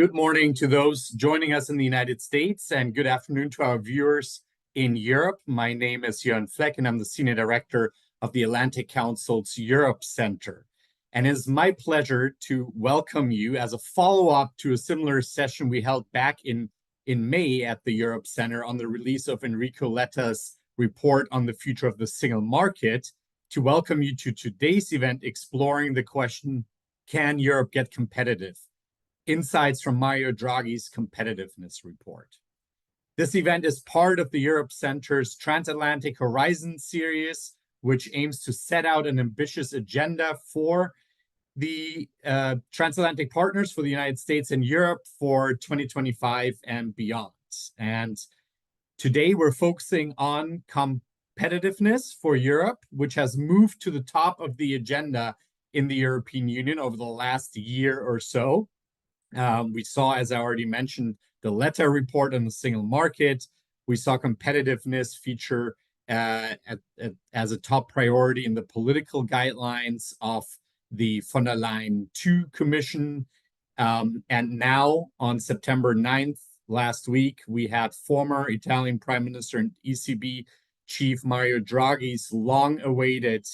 Good morning to those joining us in the United States, and good afternoon to our viewers in Europe. My name is Jörn Fleck, and I'm the Senior Director of the Atlantic Council's Europe Center. And it is my pleasure to welcome you as a follow-up to a similar session we held back in May at the Europe Center on the release of Enrico Letta's report on the future of the single market, to welcome you to today's event exploring the question, can Europe get competitive? Insights from Mario Draghi's competitiveness report. This event is part of the Europe Center's Transatlantic Horizon series, which aims to set out an ambitious agenda for the transatlantic partners for the United States and Europe for 2025 and beyond. And today we're focusing on competitiveness for Europe, which has moved to the top of the agenda in the European Union over the last year or so. We saw, as I already mentioned, the Letta report on the single market. We saw competitiveness feature as a top priority in the political guidelines of the von der Leyen II Commission. And now, on September 9th, last week, we had former Italian Prime Minister and ECB Chief Mario Draghi's long-awaited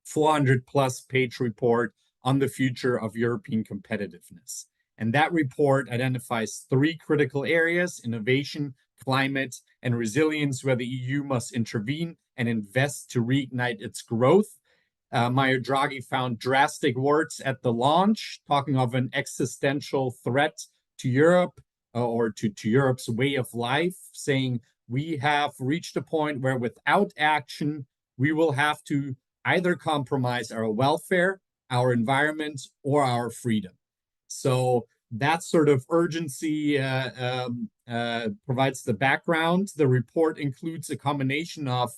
400-plus page report on the future of European competitiveness. And that report identifies three critical areas: innovation, climate, and resilience, where the EU must intervene and invest to reignite its growth. Mario Draghi found drastic words at the launch, talking of an existential threat to Europe or to Europe's way of life, saying we have reached a point where without action, we will have to either compromise our welfare, our environment, or our freedom. So that sort of urgency provides the background. The report includes a combination of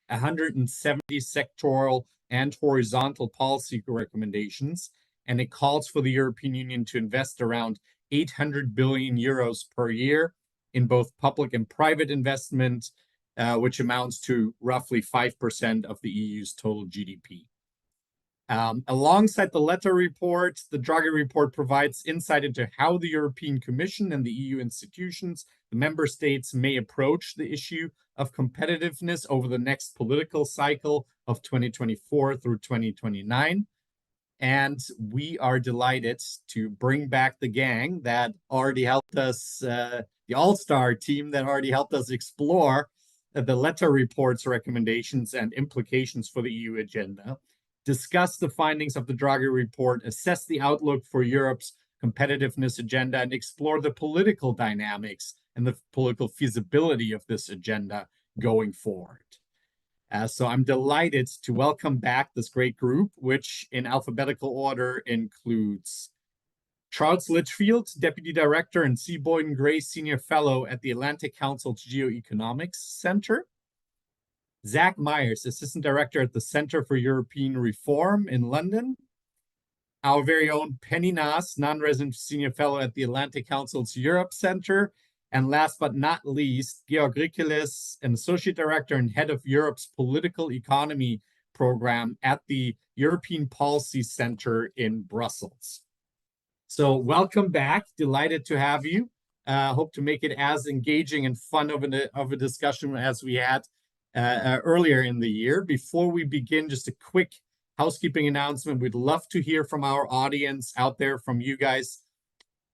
170 sectoral and horizontal policy recommendations, and it calls for the European Union to invest around 800 billion euros per year in both public and private investment, which amounts to roughly 5% of the EU's total GDP. Alongside the Letta report, the Draghi report provides insight into how the European Commission and the EU institutions, the member states, may approach the issue of competitiveness over the next political cycle of 2024 through 2029. And we are delighted to bring back the gang that already helped us, the all-star team that already helped us explore the Letta report's recommendations and implications for the EU agenda, discuss the findings of the Draghi report, assess the outlook for Europe's competitiveness agenda, and explore the political dynamics and the political feasibility of this agenda going forward. So I'm delighted to welcome back this great group, which in alphabetical order includes Charles Litchfield, Deputy Director and C. Boyden Gray Senior Fellow at the Atlantic Council's Geoeconomics Center; Zach Myers, Assistant Director at the Center for European Reform in London; our very own Penny Naas, Non-Resident Senior Fellow at the Atlantic Council's Europe Center; and last but not least, Georg Rikeles, an Associate Director and Head of Europe's Political Economy Program at the European Policy Center in Brussels. So welcome back. Delighted to have you. Hope to make it as engaging and fun of a discussion as we had earlier in the year. Before we begin, just a quick housekeeping announcement. We'd love to hear from our audience out there, from you guys.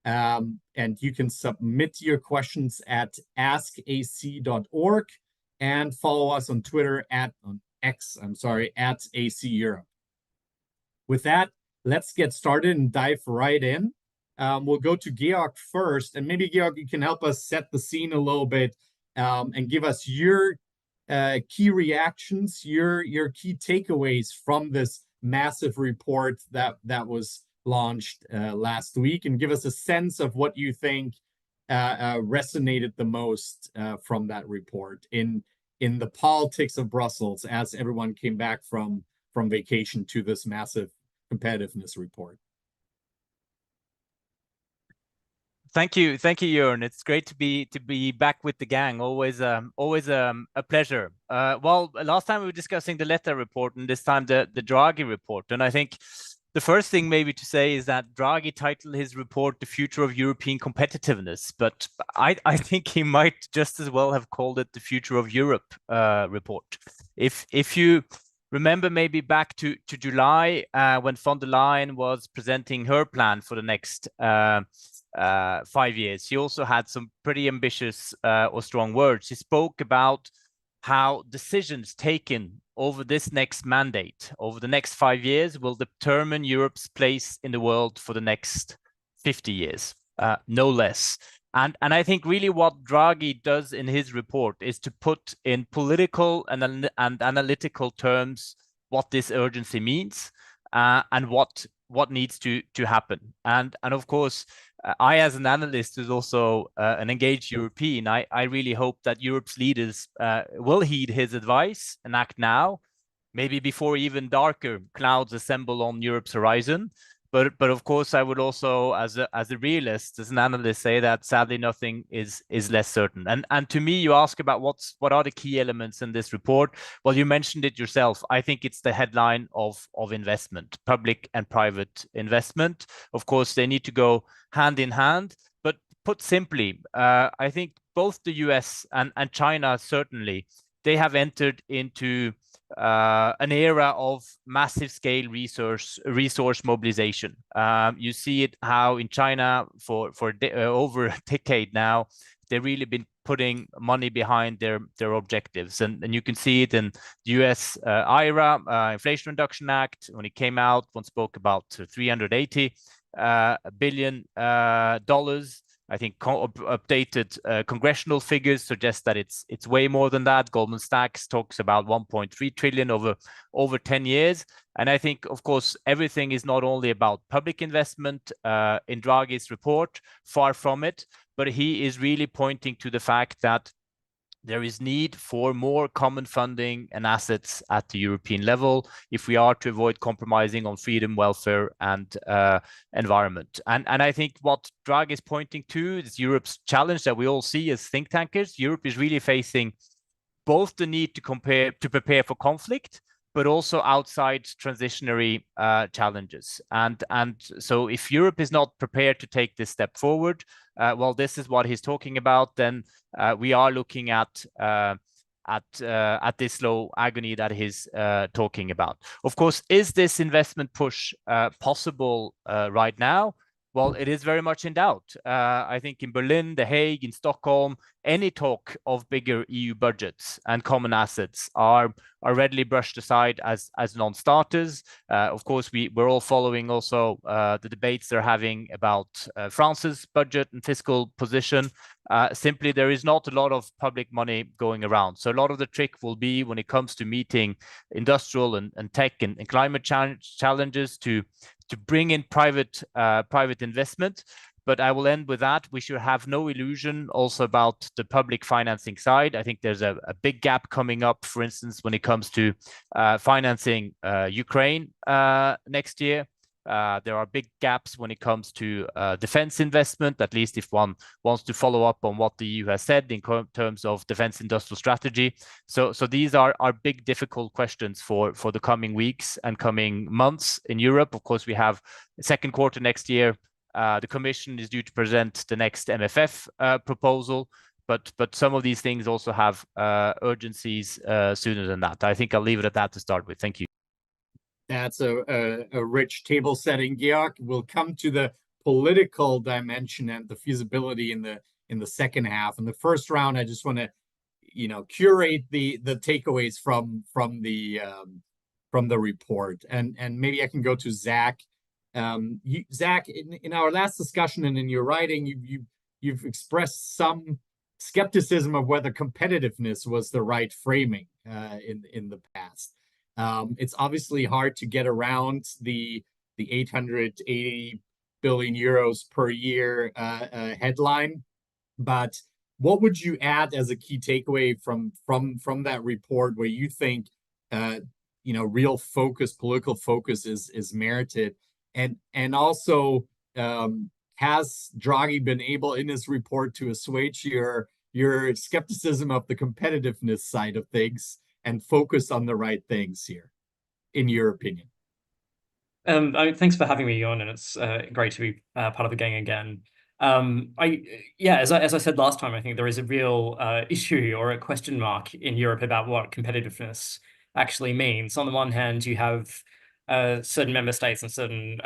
And you can submit your questions at askac.org and follow us on Twitter at AC Europe. With that, let's get started and dive right in. We'll go to Georg first, and maybe Georg, you can help us set the scene a little bit and give us your key reactions, your key takeaways from this massive report that was launched last week, and give us a sense of what you think resonated the most from that report in the politics of Brussels as everyone came back from vacation to this massive competitiveness report. Thank you, Jörn. It's great to be back with the gang. Always a pleasure. Well, last time we were discussing the Letta report, and this time the Draghi report. And I think the first thing maybe to say is that Draghi titled his report "The Future of European Competitiveness," but I think he might just as well have called it "The Future of Europe" report. If you remember maybe back to July when von der Leyen was presenting her plan for the next 5 years, she also had some pretty ambitious or strong words. She spoke about how decisions taken over this next mandate, over the next 5 years, will determine Europe's place in the world for the next 50 years, no less. And I think really what Draghi does in his report is to put in political and analytical terms what this urgency means and what needs to happen. And of course, I, as an analyst who's also an engaged European, I really hope that Europe's leaders will heed his advice and act now, maybe before even darker clouds assemble on Europe's horizon. But of course, I would also, as a realist, as an analyst, say that sadly nothing is less certain. And to me, you ask about what are the key elements in this report. Well, you mentioned it yourself. I think it's the headline of investment, public and private investment. Of course, they need to go hand in hand. But put simply, I think both the US and China certainly, they have entered into an era of massive scale resource mobilization. You see it how in China for over a decade now, they've really been putting money behind their objectives, and you can see it in the US IRA, Inflation Reduction Act. When it came out, one spoke about $380 billion. I think updated congressional figures suggest that it's way more than that. Goldman Sachs talks about 1.3 trillion over 10 years. And I think, of course, everything is not only about public investment in Draghi's report, far from it, but he is really pointing to the fact that there is need for more common funding and assets at the European level if we are to avoid compromising on freedom, welfare, and environment. And I think what Draghi is pointing to is Europe's challenge that we all see as think tankers. Europe is really facing both the need to prepare for conflict, but also outside transitionary challenges. And so if Europe is not prepared to take this step forward, well, this is what he's talking about, then we are looking at this slow agony that he's talking about. Of course, is this investment push possible right now? Well, it is very much in doubt. I think in Berlin, The Hague, in Stockholm, any talk of bigger EU budgets and common assets are readily brushed aside as non-starters. Of course, we're all following also the debates they're having about France's budget and fiscal position. Simply, there is not a lot of public money going around. So a lot of the trick will be when it comes to meeting industrial and tech and climate challenges to bring in private investment. But I will end with that. We should have no illusion also about the public financing side. I think there's a big gap coming up, for instance, when it comes to financing Ukraine next year. There are big gaps when it comes to defense investment, at least if one wants to follow up on what the EU has said in terms of defense industrial strategy. So these are big, difficult questions for the coming weeks and coming months in Europe. Of course, we have second quarter next year. The Commission is due to present the next MFF proposal, but some of these things also have urgencies sooner than that. I think I'll leave it at that to start with. Thank you. That's a rich table setting, Georg. We'll come to the political dimension and the feasibility in the second half. In the first round, I just want to, curate the takeaways from the report, and maybe I can go to Zach. Zach, in our last discussion and in your writing, you've expressed some skepticism of whether competitiveness was the right framing in the past. It's obviously hard to get around the 880 billion euros per year headline, but what would you add as a key takeaway from that report where you think real focus, political focus is merited? And also, has Draghi been able in his report to assuage your skepticism of the competitiveness side of things and focus on the right things here, in your opinion? Thanks for having me on, and it's great to be part of the gang again. Yeah, as I said last time, I think there is a real issue or a question mark in Europe about what competitiveness actually means. On the one hand, you have certain member states and certain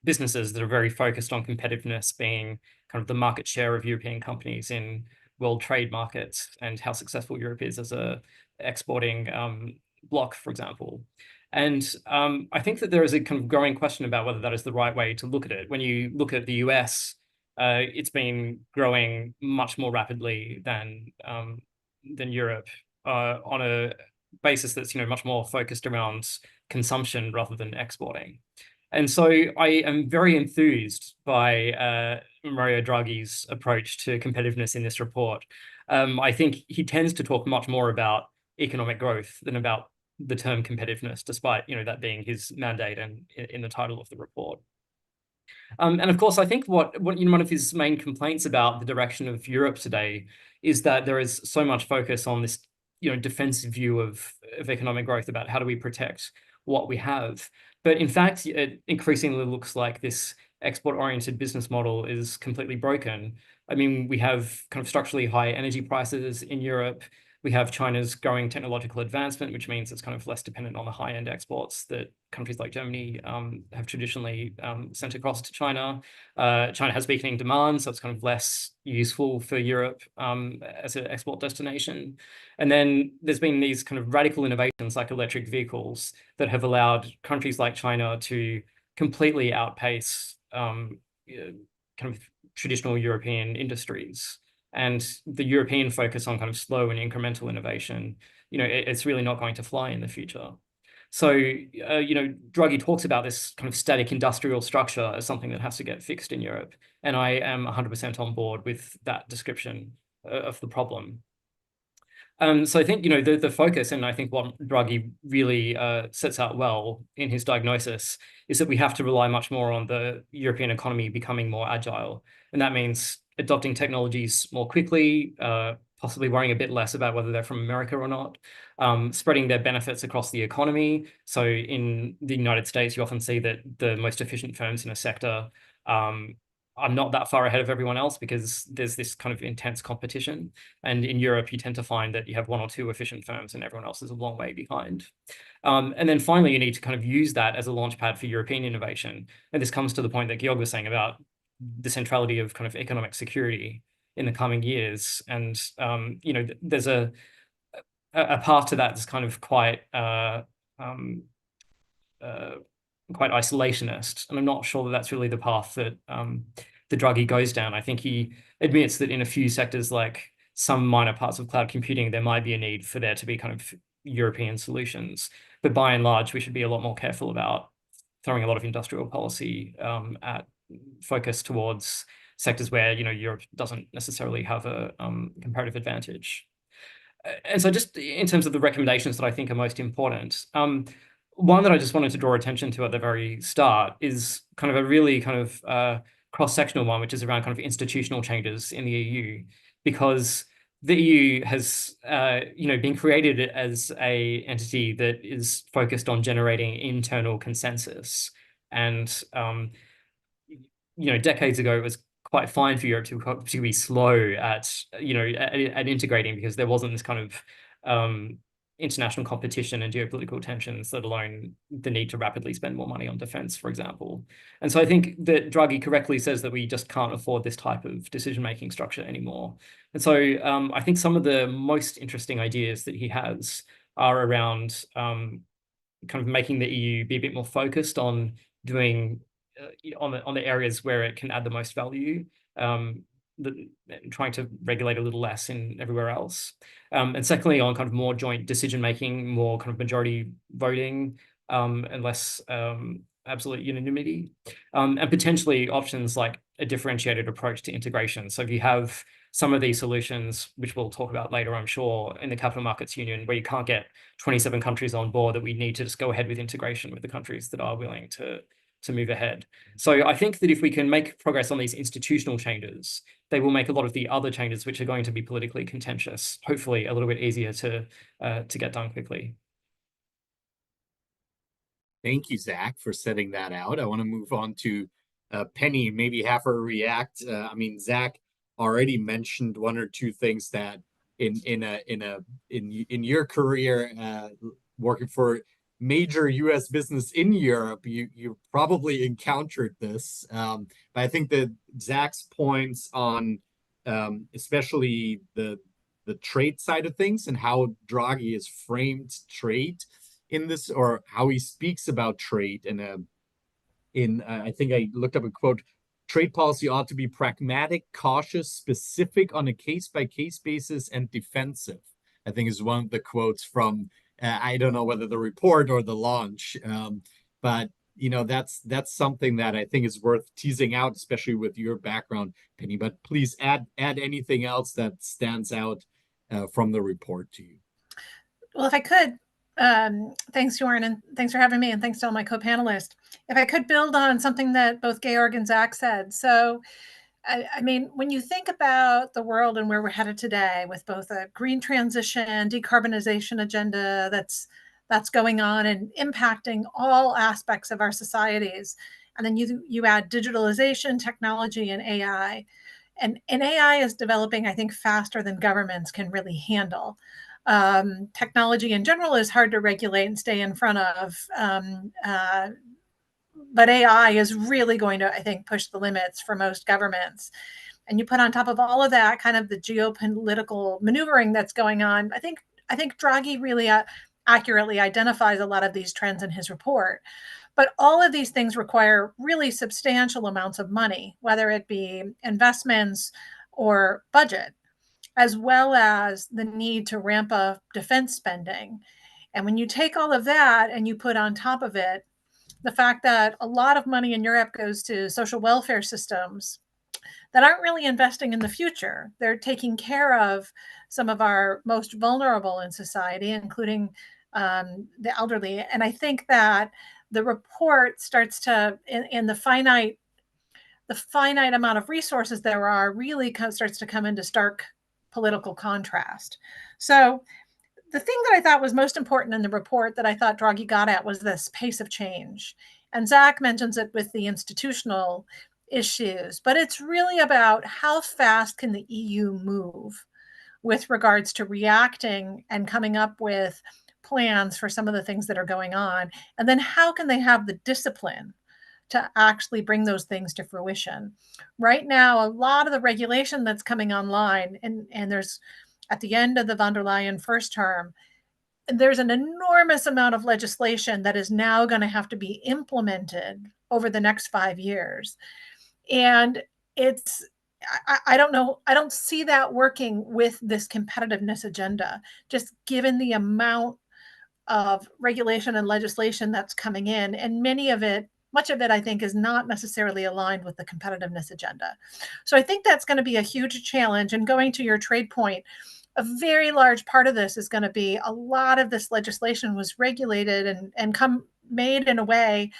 businesses that are very focused on competitiveness being kind of the market share of European companies in world trade markets and how successful Europe is as a exporting bloc, for example. And I think that there is a kind of growing question about whether that is the right way to look at it. When you look at the US, it's been growing much more rapidly than Europe on a basis that's much more focused around consumption rather than exporting. And so I am very enthused by Mario Draghi's approach to competitiveness in this report. I think he tends to talk much more about economic growth than about the term competitiveness, despite that being his mandate and in the title of the report. And of course, I think what one of his main complaints about the direction of Europe today is that there is so much focus on this defensive view of economic growth, about how do we protect what we have. But in fact, it increasingly looks like this export-oriented business model is completely broken. I mean, we have kind of structurally high energy prices in Europe. We have China's growing technological advancement, which means it's kind of less dependent on the high-end exports that countries like Germany have traditionally sent across to China. China has weakening demand, so it's kind of less useful for Europe as an export destination. And then there's been these kind of radical innovations like electric vehicles that have allowed countries like China to completely outpace kind of traditional European industries. And the European focus on kind of slow and incremental innovation, it's really not going to fly in the future. So, Draghi talks about this kind of static industrial structure as something that has to get fixed in Europe. And I am 100% on board with that description of the problem. So I think, the focus, and I think what Draghi really sets out well in his diagnosis, is that we have to rely much more on the European economy becoming more agile. And that means adopting technologies more quickly, possibly worrying a bit less about whether they're from America or not, spreading their benefits across the economy. So in the United States, you often see that the most efficient firms in a sector are not that far ahead of everyone else because there's this kind of intense competition. And in Europe, you tend to find that you have one or two efficient firms and everyone else is a long way behind. And then finally, you need to kind of use that as a launchpad for European innovation. And this comes to the point that Georg was saying about the centrality of kind of economic security in the coming years. And, there's a path to that that's kind of quite isolationist. And I'm not sure that that's really the path that the Draghi goes down. I think he admits that in a few sectors, like some minor parts of cloud computing, there might be a need for there to be kind of European solutions. But by and large, we should be a lot more careful about throwing a lot of industrial policy at focus towards sectors where, Europe doesn't necessarily have a comparative advantage. And so just in terms of the recommendations that I think are most important, one that I just wanted to draw attention to at the very start is kind of a really kind of cross-sectional one, which is around kind of institutional changes in the EU, because the EU has, been created as a entity that is focused on generating internal consensus. And, decades ago, it was quite fine for Europe to be slow at, at integrating, because there wasn't this kind of international competition and geopolitical tensions, let alone the need to rapidly spend more money on defense, for example. And so I think that Draghi correctly says that we just can't afford this type of decision-making structure anymore. And so I think some of the most interesting ideas that he has are around kind of making the EU be a bit more focused on doing on the areas where it can add the most value, trying to regulate a little less in everywhere else. And secondly, on kind of more joint decision-making, more kind of majority voting, and less absolute unanimity, and potentially options like a differentiated approach to integration. So if you have some of these solutions, which we'll talk about later, I'm sure, in the Capital Markets Union, where you can't get 27 countries on board, that we need to just go ahead with integration with the countries that are willing to move ahead. So I think that if we can make progress on these institutional changes, they will make a lot of the other changes, which are going to be politically contentious, hopefully a little bit easier to get done quickly. Thank you, Zach, for setting that out. I want to move on to Penny, maybe have her react. I mean, Zach already mentioned one or two things that in your career working for major U.S. business in Europe, you probably encountered this. But I think that Zach's points on especially the trade side of things and how Draghi has framed trade in this, or how he speaks about trade I think I looked up a quote: trade policy ought to be pragmatic, cautious, specific on a case-by-case basis, and defensive, I think is one of the quotes from I don't know whether the report or the launch, but that's something that I think is worth teasing out, especially with your background, Penny. But please add anything else that stands out from the report to you. Well, if I could, thanks, Jorn, and thanks for having me, and thanks to all my co-panelists. If I could build on something that both Georg and Zach said. So, I mean, when you think about the world and where we're headed today with both a green transition, decarbonization agenda that's going on and impacting all aspects of our societies, and then you add digitalization, technology, and AI. And AI is developing, I think, faster than governments can really handle. Technology in general is hard to regulate and stay in front of. But AI is really going to, I think, push the limits for most governments. And you put on top of all of that kind of the geopolitical maneuvering that's going on. I think Draghi really accurately identifies a lot of these trends in his report. But all of these things require really substantial amounts of money, whether it be investments or budget, as well as the need to ramp up defense spending. And when you take all of that and you put on top of it the fact that a lot of money in Europe goes to social welfare systems that aren't really investing in the future. They're taking care of some of our most vulnerable in society, including the elderly. And I think that the report starts to, in the finite amount of resources there are, really starts to come into stark political contrast. So the thing that I thought was most important in the report that I thought Draghi got at was this pace of change. And Zach mentions it with the institutional issues, but it's really about how fast can the EU move with regards to reacting and coming up with plans for some of the things that are going on. And then how can they have the discipline to actually bring those things to fruition? Right now, a lot of the regulation that's coming online, and there's at the end of the von der Leyen first term, there's an enormous amount of legislation that is now going to have to be implemented over the next 5 years. And I don't know, I don't see that working with this competitiveness agenda, just given the amount of regulation and legislation that's coming in. And much of it, I think, is not necessarily aligned with the competitiveness agenda. So I think that's going to be a huge challenge. And going to your trade point, a very large part of this is going to be a lot of this legislation was regulated and made in a way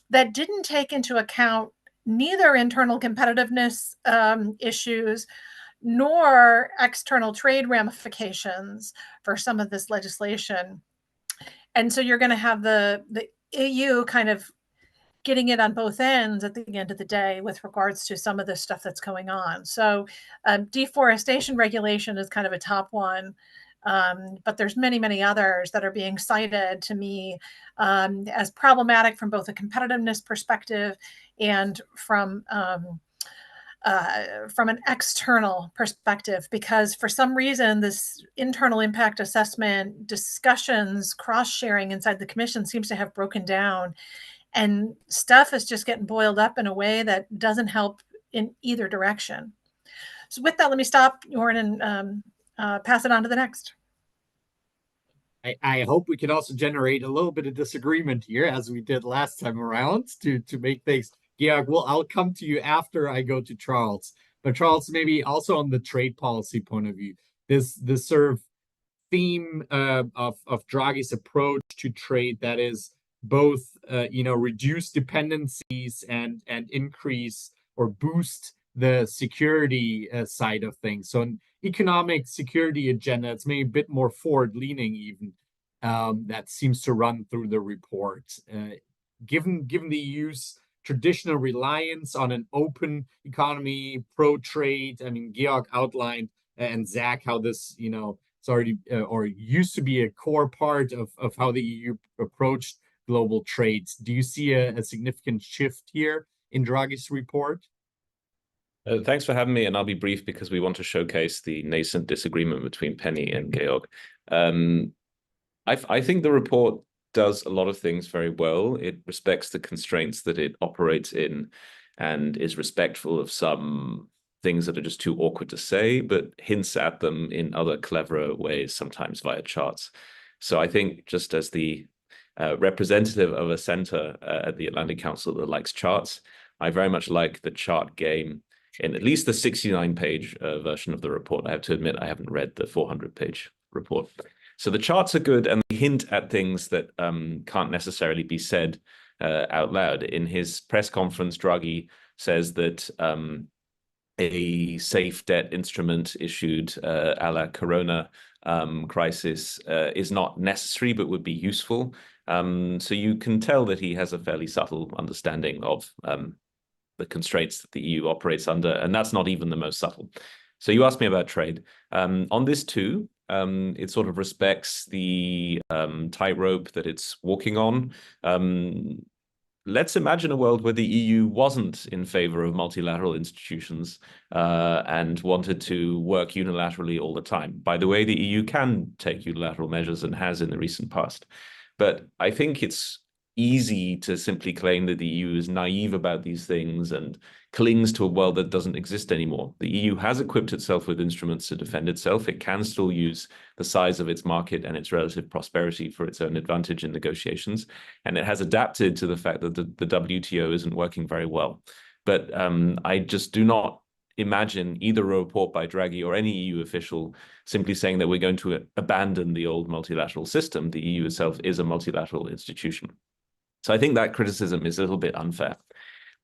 that didn't take into account neither internal competitiveness issues nor external trade ramifications for some of this legislation. And so you're going to have the EU kind of getting it on both ends at the end of the day with regards to some of the stuff that's going on. So deforestation regulation is kind of a top one, but there's many, many others that are being cited to me as problematic from both a competitiveness perspective and from an external perspective, because for some reason, this internal impact assessment discussions, cross-sharing inside the Commission seems to have broken down. And stuff is just getting boiled up in a way that doesn't help in either direction. So with that, let me stop, Jorn, and pass it on to the next. I hope we can also generate a little bit of disagreement here, as we did last time around, to make things. Georg, I'll come to you after I go to Charles. But Charles, maybe also on the trade policy point of view, this sort of theme of Draghi's approach to trade that is both reduce dependencies and increase or boost the security side of things. So an economic security agenda, it's maybe a bit more forward leaning even. that seems to run through the report. Given the EU's traditional reliance on an open economy, pro-trade, I mean, Georg outlined, and Zach, how this, it's already or used to be a core part of how the EU approached global trade. Do you see a significant shift here in Draghi's report? Thanks for having me, and I'll be brief because we want to showcase the nascent disagreement between Penny and Georg. I think the report does a lot of things very well. It respects the constraints that it operates in and is respectful of some things that are just too awkward to say, but hints at them in other cleverer ways, sometimes via charts. So I think, just as the representative of a center at the Atlantic Council that likes charts, I very much like the chart game in at least the 69-page version of the report. I have to admit, I haven't read the 400-page report. So the charts are good, and they hint at things that can't necessarily be said out loud. In his press conference, Draghi says that a safe debt instrument issued a la Corona crisis is not necessary, but would be useful. So you can tell that he has a fairly subtle understanding of the constraints that the EU operates under, and that's not even the most subtle. So you asked me about trade. On this too, it sort of respects the tightrope that it's walking on. Let's imagine a world where the EU wasn't in favor of multilateral institutions and wanted to work unilaterally all the time. By the way, the EU can take unilateral measures and has in the recent past. But I think it's easy to simply claim that the EU is naive about these things and clings to a world that doesn't exist anymore. The EU has equipped itself with instruments to defend itself. It can still use the size of its market and its relative prosperity for its own advantage in negotiations. And it has adapted to the fact that the WTO isn't working very well. But I just do not imagine either a report by Draghi or any EU official simply saying that we're going to abandon the old multilateral system. The EU itself is a multilateral institution. So I think that criticism is a little bit unfair.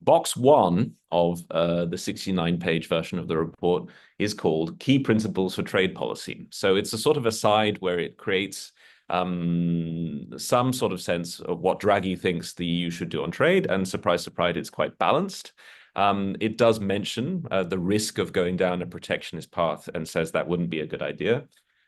Box 1 of the 69-page version of the report is called Key Principles for Trade Policy. So it's a sort of aside where it creates some sort of sense of what Draghi thinks the EU should do on trade, and surprise, surprise, it's quite balanced. It does mention the risk of going down a protectionist path and says that wouldn't be a good idea,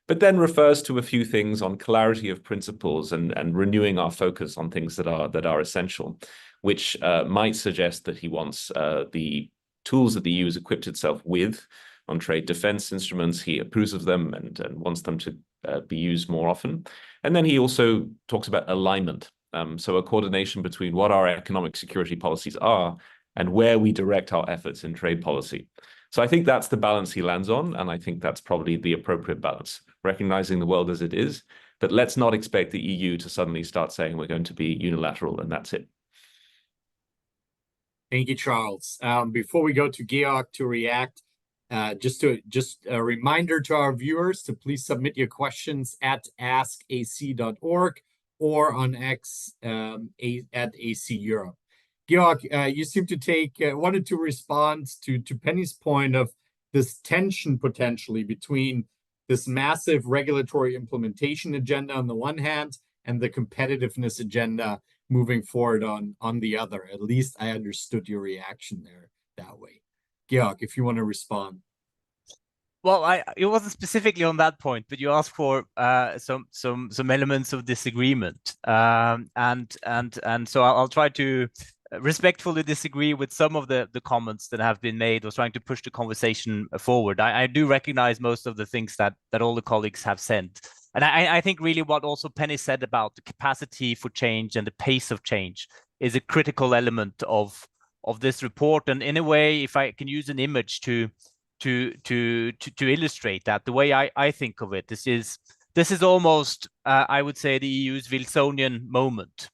but then refers to a few things on clarity of principles and renewing our focus on things that are essential, which might suggest that he wants the tools that the EU has equipped itself with on trade defense instruments. He approves of them and wants them to be used more often. And then he also talks about alignment, so a coordination between what our economic security policies are and where we direct our efforts in trade policy. So I think that's the balance he lands on, and I think that's probably the appropriate balance, recognizing the world as it is, but let's not expect the EU to suddenly start saying we're going to be unilateral and that's it. Thank you, Charles. Before we go to Georg to react, just a reminder to our viewers to please submit your questions at askac.org or on X at AC Europe. Georg, you seem to wanted to respond to Penny's point of this tension potentially between this massive regulatory implementation agenda on the one hand and the competitiveness agenda moving forward on the other. At least I understood your reaction there that way. Georg, if you want to respond. Well, it wasn't specifically on that point, but you asked for some elements of disagreement, and so I'll try to respectfully disagree with some of the comments that have been made. I was trying to push the conversation forward. I do recognize most of the things that all the colleagues have said. And I think really what also Penny said about the capacity for change and the pace of change is a critical element of this report. And in a way, if I can use an image to illustrate that, the way I think of it, this is almost I would say the EU's Wilsonian moment.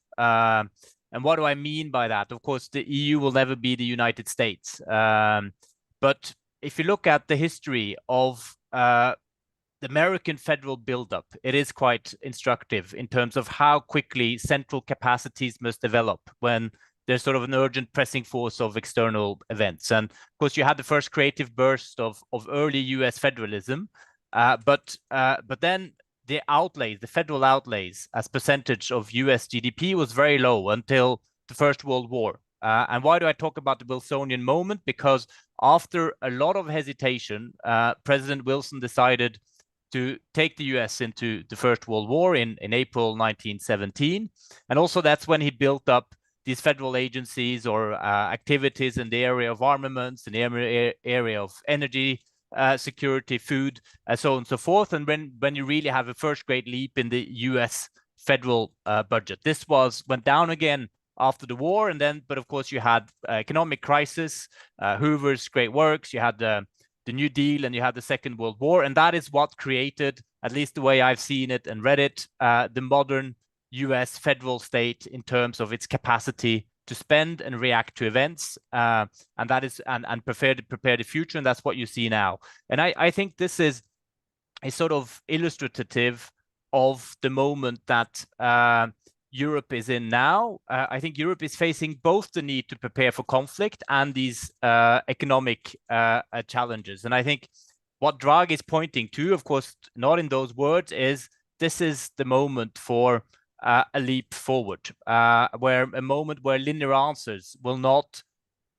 And what do I mean by that? Of course, the EU will never be the United States. But if you look at the history of the American federal buildup, it is quite instructive in terms of how quickly central capacities must develop when there's sort of an urgent pressing force of external events. And of course, you had the first creative burst of early US federalism, but then the outlays, the federal outlays as percentage of US GDP was very low until the First World War. And why do I talk about the Wilsonian moment? Because after a lot of hesitation, President Wilson decided to take the US into the First World War in April 1917. And also that's when he built up these federal agencies or activities in the area of armaments, in the area of energy security, food, so on and so forth. And when you really have a first great leap in the US federal budget. This went down again after the war, and then, but of course you had economic crisis, Hoover's great works, you had the New Deal, and you had the Second World War, and that is what created, at least the way I've seen it and read it, the modern US federal state in terms of its capacity to spend and react to events, and that is and prepare the future, and that's what you see now. And I think this is a sort of illustrative of the moment that Europe is in now. I think Europe is facing both the need to prepare for conflict and these economic challenges. And I think what Draghi is pointing to, of course, not in those words, is this is the moment for a leap forward, where a moment where linear answers will not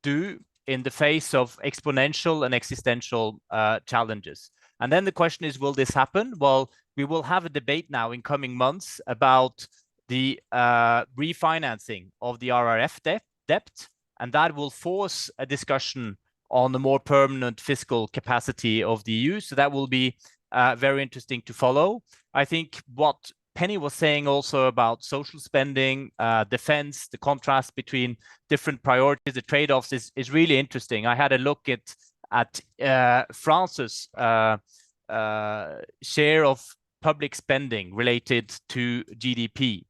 do in the face of exponential and existential challenges. And then the question is, will this happen? Well, we will have a debate now in coming months about the refinancing of the RRF debt, and that will force a discussion on the more permanent fiscal capacity of the EU. So that will be very interesting to follow. I think what Penny was saying also about social spending, defense, the contrast between different priorities, the trade-offs is really interesting. I had a look at France's share of public spending related to GDP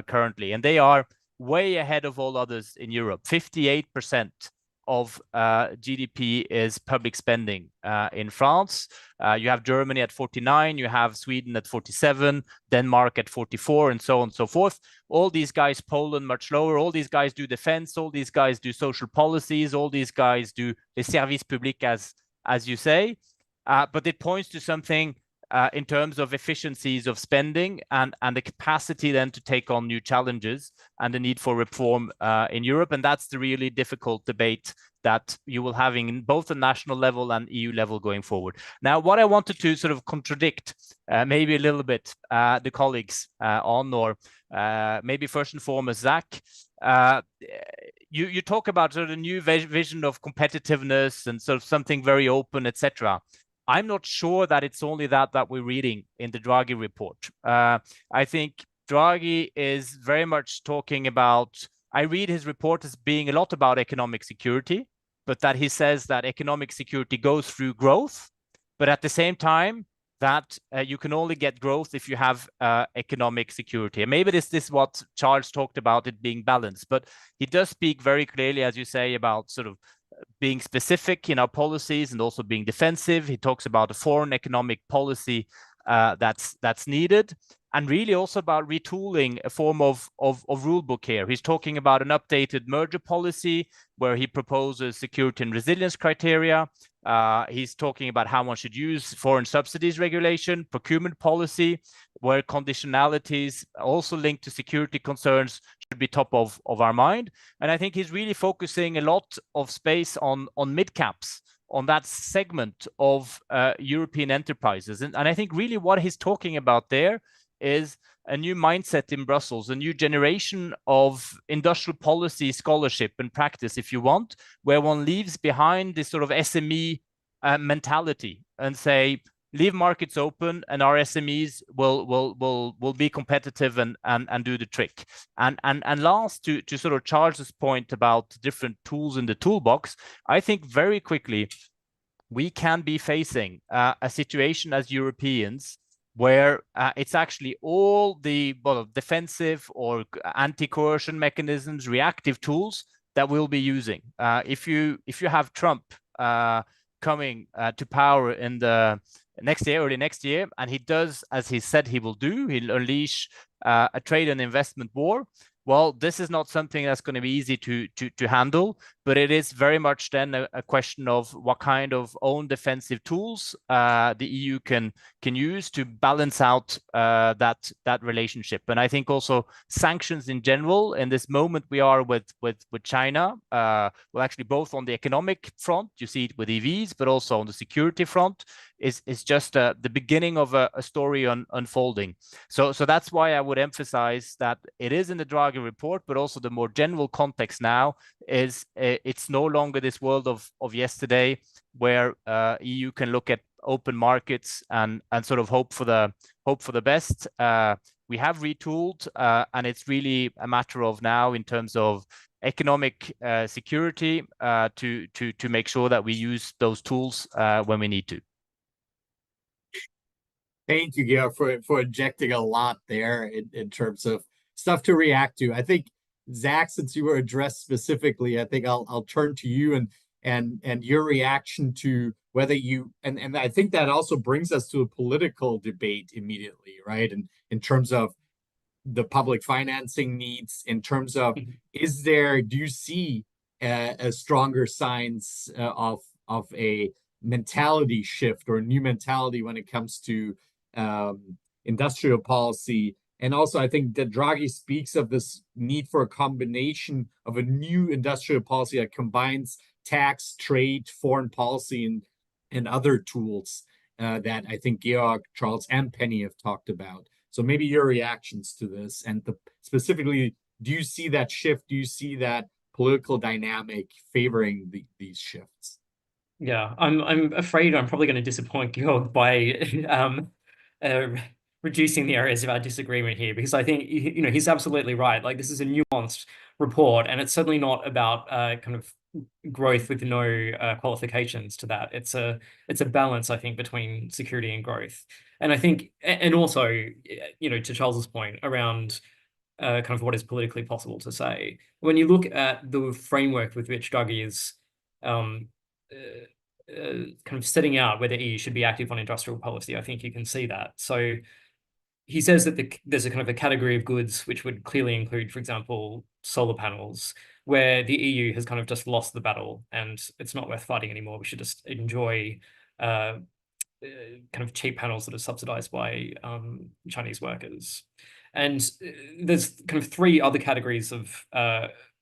currently, and they are way ahead of all others in Europe. 58% of GDP is public spending in France. You have Germany at 49, you have Sweden at 47, Denmark at 44, and so on and so forth. All these guys, Poland much lower, all these guys do defense, all these guys do social policies, all these guys do les services publics, as you say. But it points to something in terms of efficiencies of spending and the capacity then to take on new challenges and the need for reform in Europe. And that's the really difficult debate that you will have in both the national level and EU level going forward. Now, what I wanted to sort of contradict maybe a little bit the colleagues on, or maybe first and foremost, Zach, you talk about sort of a new vision of competitiveness and sort of something very open, etc. I'm not sure that it's only that we're reading in the Draghi report. I think Draghi is very much talking about, I read his report as being a lot about economic security, but that he says that economic security goes through growth, but at the same time that you can only get growth if you have economic security. And maybe this is what Charles talked about, it being balanced, but he does speak very clearly, as you say, about sort of being specific in our policies and also being defensive. He talks about a foreign economic policy that's needed, and really also about retooling a form of rule book here. He's talking about an updated merger policy where he proposes security and resilience criteria. He's talking about how one should use foreign subsidies regulation, procurement policy, where conditionalities also linked to security concerns should be top of our mind. And I think he's really focusing a lot of space on mid-caps, on that segment of European enterprises. And I think really what he's talking about there is a new mindset in Brussels, a new generation of industrial policy scholarship and practice, if you want, where one leaves behind this sort of SME mentality and say, leave markets open and our SMEs will be competitive and do the trick. And last, to sort of Charles's point about different tools in the toolbox, I think very quickly we can be facing a situation as Europeans where it's actually all the defensive or anti-coercion mechanisms, reactive tools that we'll be using. If you have Trump coming to power in the early next year, and he does as he said he will do, he'll unleash a trade and investment war. Well, this is not something that's going to be easy to handle, but it is very much then a question of what kind of own defensive tools the EU can use to balance out that relationship. And I think also sanctions in general, in this moment we are with China, well, actually both on the economic front, you see it with EVs, but also on the security front, is just the beginning of a story unfolding. So that's why I would emphasize that it is in the Draghi report, but also the more general context now is it's no longer this world of yesterday where EU can look at open markets and sort of hope for the best. We have retooled, and it's really a matter of now in terms of economic security to make sure that we use those tools when we need to. Thank you, Georg, for injecting a lot there in terms of stuff to react to. I think, Zach, since you were addressed specifically, I think I'll turn to you and your reaction to whether you and I think that also brings us to a political debate immediately, right? And in terms of the public financing needs, in terms of do you see a stronger signs of a mentality shift or a new mentality when it comes to industrial policy? And also, I think that Draghi speaks of this need for a combination of a new industrial policy that combines tax, trade, foreign policy, and other tools that I think Georg, Charles, and Penny have talked about. So maybe your reactions to this, and specifically, do you see that shift? Do you see that political dynamic favoring these shifts? Yeah, I'm afraid I'm probably going to disappoint Georg by reducing the areas of our disagreement here, because I think he's absolutely right. Like, this is a nuanced report, and it's certainly not about kind of growth with no qualifications to that. It's a balance, I think, between security and growth. And I think, and also, to Charles's point around kind of what is politically possible to say, when you look at the framework with which Draghi is kind of setting out where the EU should be active on industrial policy, I think you can see that. So he says that there's a kind of a category of goods which would clearly include, for example, solar panels, where the EU has kind of just lost the battle and it's not worth fighting anymore. We should just enjoy kind of cheap panels that are subsidized by Chinese workers. And there's kind of three other categories of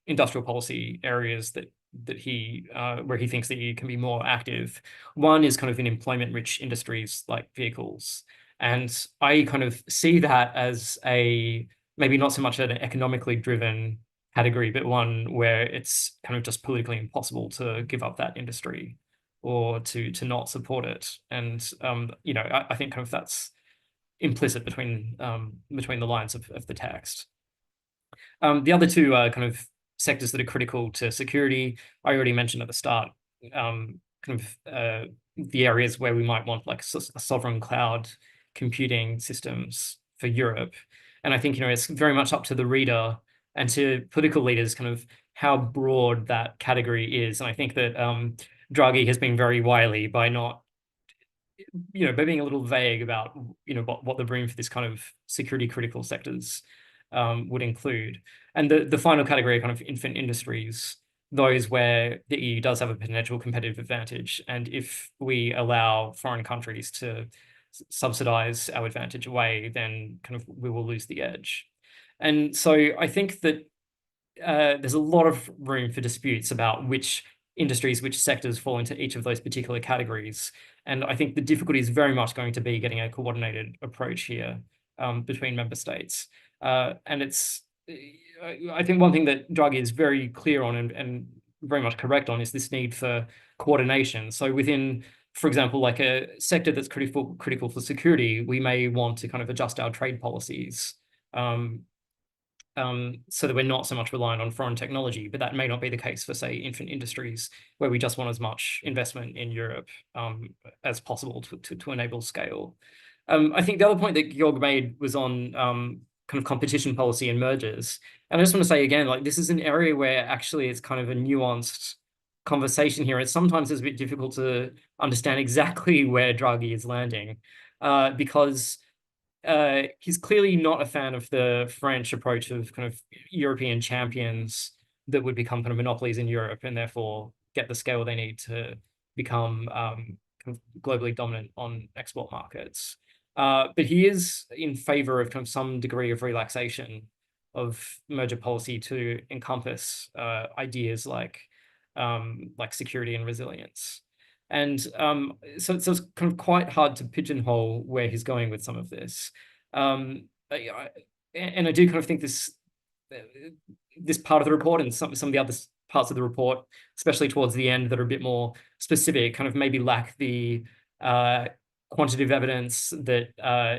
industrial policy areas that he where he thinks the EU can be more active. One is kind of in employment-rich industries like vehicles. And I kind of see that as maybe not so much an economically driven category, but one where it's kind of just politically impossible to give up that industry or to not support it. And I think kind of that's implicit between the lines of the text. The other two are kind of sectors that are critical to security. I already mentioned at the start, kind of the areas where we might want like a sovereign cloud computing systems for Europe. And I think, it's very much up to the reader and to political leaders kind of how broad that category is. And I think that Draghi has been very wily by not, by being a little vague about, what the room for this kind of security critical sectors would include. And the final category are kind of infant industries, those where the EU does have a potential competitive advantage. And if we allow foreign countries to subsidize our advantage away, then kind of we will lose the edge. And so I think that there's a lot of room for disputes about which industries, which sectors fall into each of those particular categories. And I think the difficulty is very much going to be getting a coordinated approach here between member states. And I think one thing that Draghi is very clear on and very much correct on is this need for coordination. So within, for example, like a sector that's critical for security, we may want to kind of adjust our trade policies so that we're not so much reliant on foreign technology, but that may not be the case for, say, infant industries, where we just want as much investment in Europe as possible to enable scale. I think the other point that Georg made was on kind of competition policy and mergers. And I just want to say again, like, this is an area where actually it's kind of a nuanced conversation here. It's sometimes a bit difficult to understand exactly where Draghi is landing because he's clearly not a fan of the French approach of kind of European champions that would become kind of monopolies in Europe and therefore get the scale they need to become kind of globally dominant on export markets. But he is in favor of kind of some degree of relaxation of merger policy to encompass ideas like security and resilience. And so it's kind of quite hard to pigeonhole where he's going with some of this. And I do kind of think this part of the report and some of the other parts of the report, especially towards the end, that are a bit more specific, kind of maybe lack the quantitative evidence that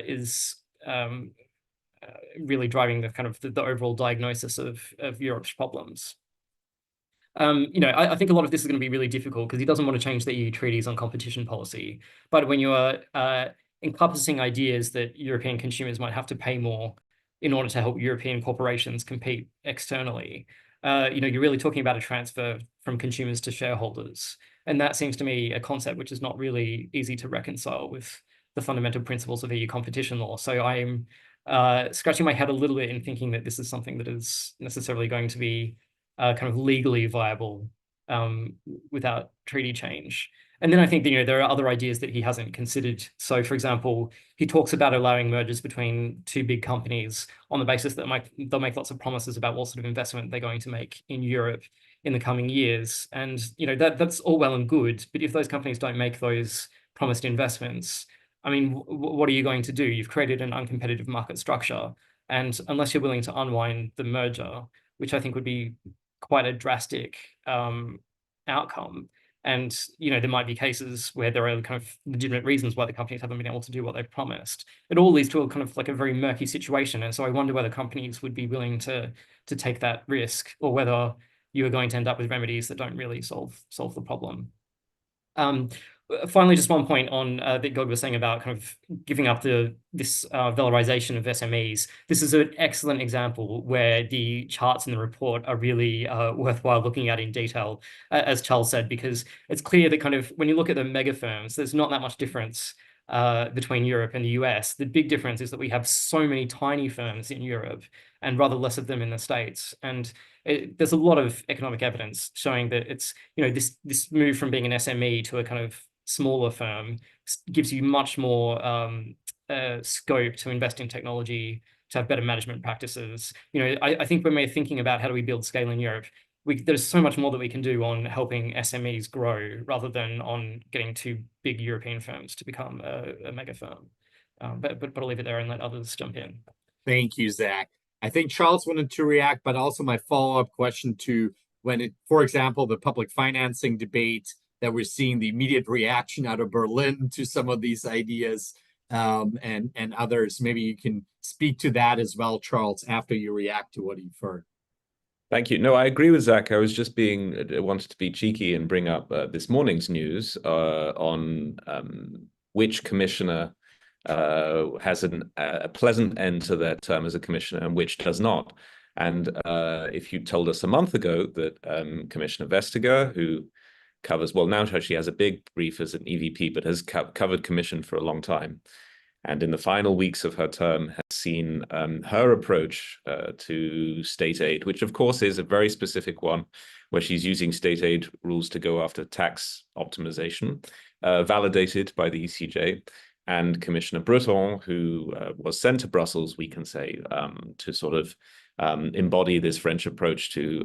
is really driving the kind of the overall diagnosis of Europe's problems. I think a lot of this is going to be really difficult because he doesn't want to change the EU treaties on competition policy. But when you are encompassing ideas that European consumers might have to pay more in order to help European corporations compete externally, you're really talking about a transfer from consumers to shareholders. And that seems to me a concept which is not really easy to reconcile with the fundamental principles of EU competition law. So I'm scratching my head a little bit in thinking that this is something that is necessarily going to be kind of legally viable without treaty change. And then I think that, there are other ideas that he hasn't considered. So, for example, he talks about allowing mergers between two big companies on the basis that they'll make lots of promises about what sort of investment they're going to make in Europe in the coming years. And that's all well and good. But if those companies don't make those promised investments, I mean, what are you going to do? You've created an uncompetitive market structure. And unless you're willing to unwind the merger, which I think would be quite a drastic outcome. And, there might be cases where there are kind of legitimate reasons why the companies haven't been able to do what they've promised. It all leads to a kind of like a very murky situation. And so I wonder whether companies would be willing to take that risk, or whether you are going to end up with remedies that don't really solve the problem. Finally, just one point on that God was saying about kind of giving up this valorization of SMEs. This is an excellent example where the charts in the report are really worthwhile looking at in detail, as Charles said, because it's clear that kind of when you look at the mega firms, there's not that much difference between Europe and the US. The big difference is that we have so many tiny firms in Europe and rather less of them in the States. And there's a lot of economic evidence showing that it's, this move from being an SME to a kind of smaller firm gives you much more scope to invest in technology, to have better management practices. I think when we're thinking about how do we build scale in Europe, there's so much more that we can do on helping SMEs grow rather than on getting two big European firms to become a mega firm. But I'll leave it there and let others jump in. Thank you, Zach. I think Charles wanted to react, but also my follow-up question to for example, the public financing debate, that we're seeing the immediate reaction out of Berlin to some of these ideas and others. Maybe you can speak to that as well, Charles, after you react to what you've heard. Thank you. No, I agree with Zach. I was just wanted to be cheeky and bring up this morning's news on which commissioner has a pleasant end to their term as a commissioner and which does not. And if you told us a month ago that Commissioner Vestager, who covers, well, now she has a big brief as an EVP, but has covered commission for a long time, and in the final weeks of her term has seen her approach to state aid, which of course is a very specific one, where she's using state aid rules to go after tax optimization, validated by the ECJ. And Commissioner Breton, who was sent to Brussels, we can say, to sort of embody this French approach to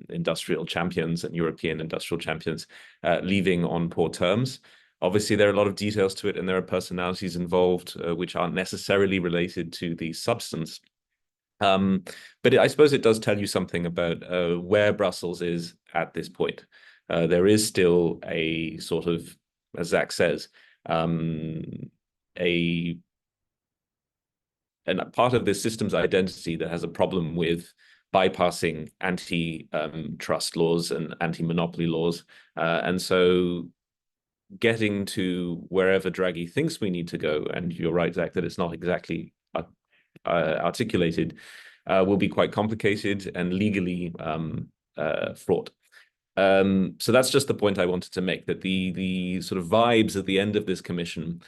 industrial champions and European industrial champions, leaving on poor terms. Obviously, there are a lot of details to it, and there are personalities involved which aren't necessarily related to the substance. But I suppose it does tell you something about where Brussels is at this point. There is still a sort of, as Zach says, and a part of this system's identity that has a problem with bypassing anti-trust laws and anti-monopoly laws. And so getting to wherever Draghi thinks we need to go, and you're right, Zach, that it's not exactly articulated, will be quite complicated and legally fraught. So that's just the point I wanted to make, that the sort of vibes at the end of this commission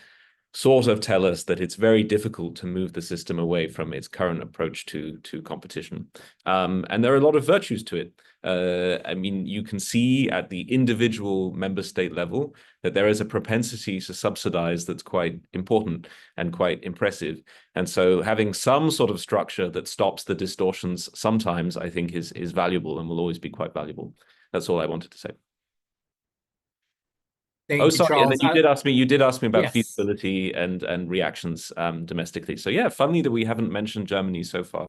sort of tell us that it's very difficult to move the system away from its current approach to competition. And there are a lot of virtues to it. I mean, you can see at the individual member state level that there is a propensity to subsidize that's quite important and quite impressive. And so having some sort of structure that stops the distortions sometimes, I think, is valuable and will always be quite valuable. That's all I wanted to say. Thank Oh, you, sorry. And Charles. then you did ask me about Yes. feasibility and reactions domestically. So yeah, funny that we haven't mentioned Germany so far.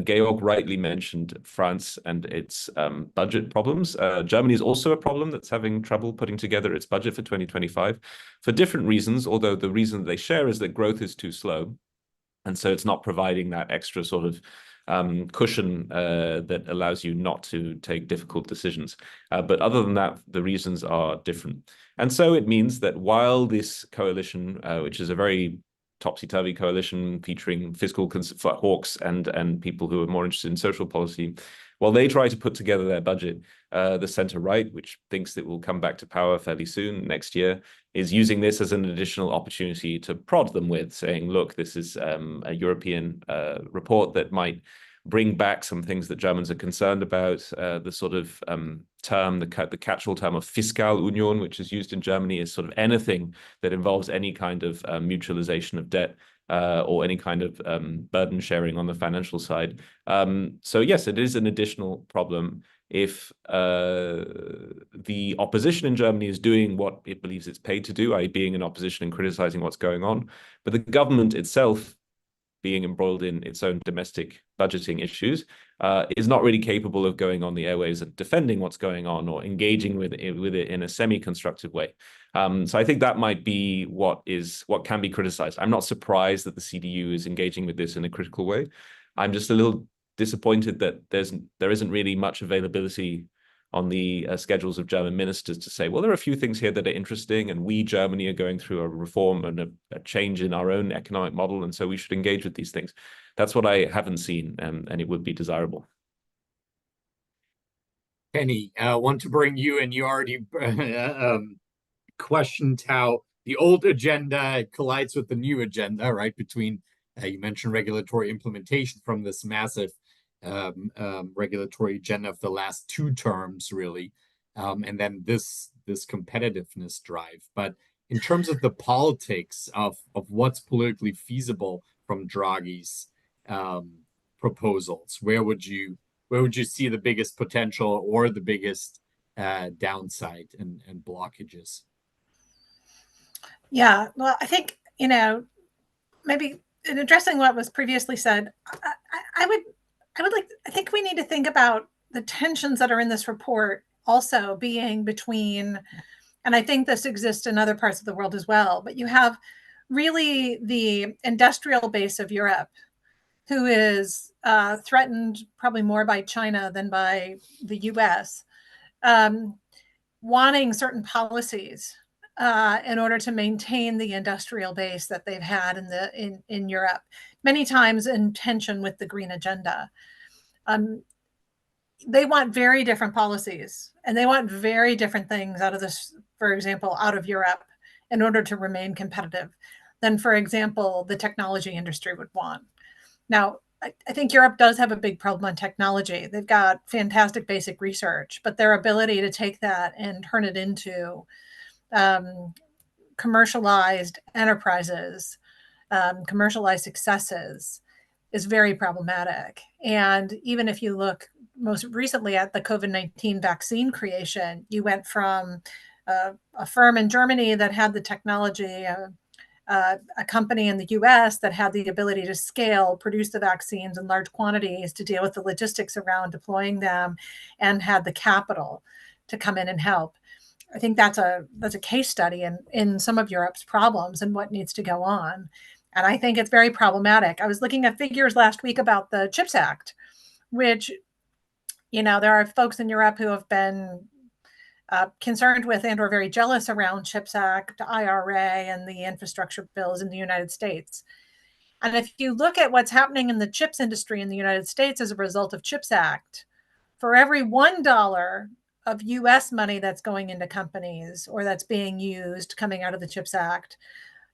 Georg rightly mentioned France and its budget problems. Germany is also a problem that's having trouble putting together its budget for 2025 for different reasons, although the reason they share is that growth is too slow. And so it's not providing that extra sort of cushion that allows you not to take difficult decisions. But other than that, the reasons are different. And so it means that while this coalition, which is a very topsy-turvy coalition featuring fiscal hawks and people who are more interested in social policy, while they try to put together their budget, the center-right, which thinks it will come back to power fairly soon, next year, is using this as an additional opportunity to prod them with, saying, look, this is a European report that might bring back some things that Germans are concerned about. The sort of term, the catch-all term of Fiscal Union, which is used in Germany, is sort of anything that involves any kind of mutualization of debt or any kind of burden sharing on the financial side. So yes, it is an additional problem if the opposition in Germany is doing what it believes it's paid to do, i.e. being in opposition and criticizing what's going on, but the government itself, being embroiled in its own domestic budgeting issues, is not really capable of going on the airwaves and defending what's going on or engaging with it in a semi-constructive way. So I think that might be what can be criticized. I'm not surprised that the CDU is engaging with this in a critical way. I'm just a little disappointed that there isn't really much availability on the schedules of German ministers to say, well, there are a few things here that are interesting, and we, Germany, are going through a reform and a change in our own economic model, and so we should engage with these things. That's what I haven't seen, and it would be desirable. Penny, want to bring you, and you already questioned how the old agenda collides with the new agenda, right? Between, you mentioned regulatory implementation from this massive regulatory agenda of the last 2 terms, really, and then this competitiveness drive. But in terms of the politics of what's politically feasible from Draghi's proposals, where would you see the biggest potential or the biggest downside and blockages? Yeah, well, I think, maybe in addressing what was previously said, I think we need to think about the tensions that are in this report also being between, and I think this exists in other parts of the world as well, but you have really the industrial base of Europe, who is threatened probably more by China than by the US, wanting certain policies in order to maintain the industrial base that they've had in Europe, many times in tension with the green agenda. They want very different policies, and they want very different things out of this, for example, out of Europe, in order to remain competitive than, for example, the technology industry would want. Now, I think Europe does have a big problem on technology. They've got fantastic basic research, but their ability to take that and turn it into commercialized enterprises, commercialized successes, is very problematic. And even if you look most recently at the COVID-19 vaccine creation, you went from a firm in Germany that had the technology, a company in the US that had the ability to scale, produce the vaccines in large quantities to deal with the logistics around deploying them, and had the capital to come in and help. I think that's a case study in some of Europe's problems and what needs to go on. And I think it's very problematic. I was looking at figures last week about the CHIPS Act, which, there are folks in Europe who have been concerned with and or very jealous around CHIPS Act, IRA, and the infrastructure bills in the United States. And if you look at what's happening in the chips industry in the United States as a result of CHIPS Act, for every $1 of US money that's going into companies or that's being used coming out of the CHIPS Act,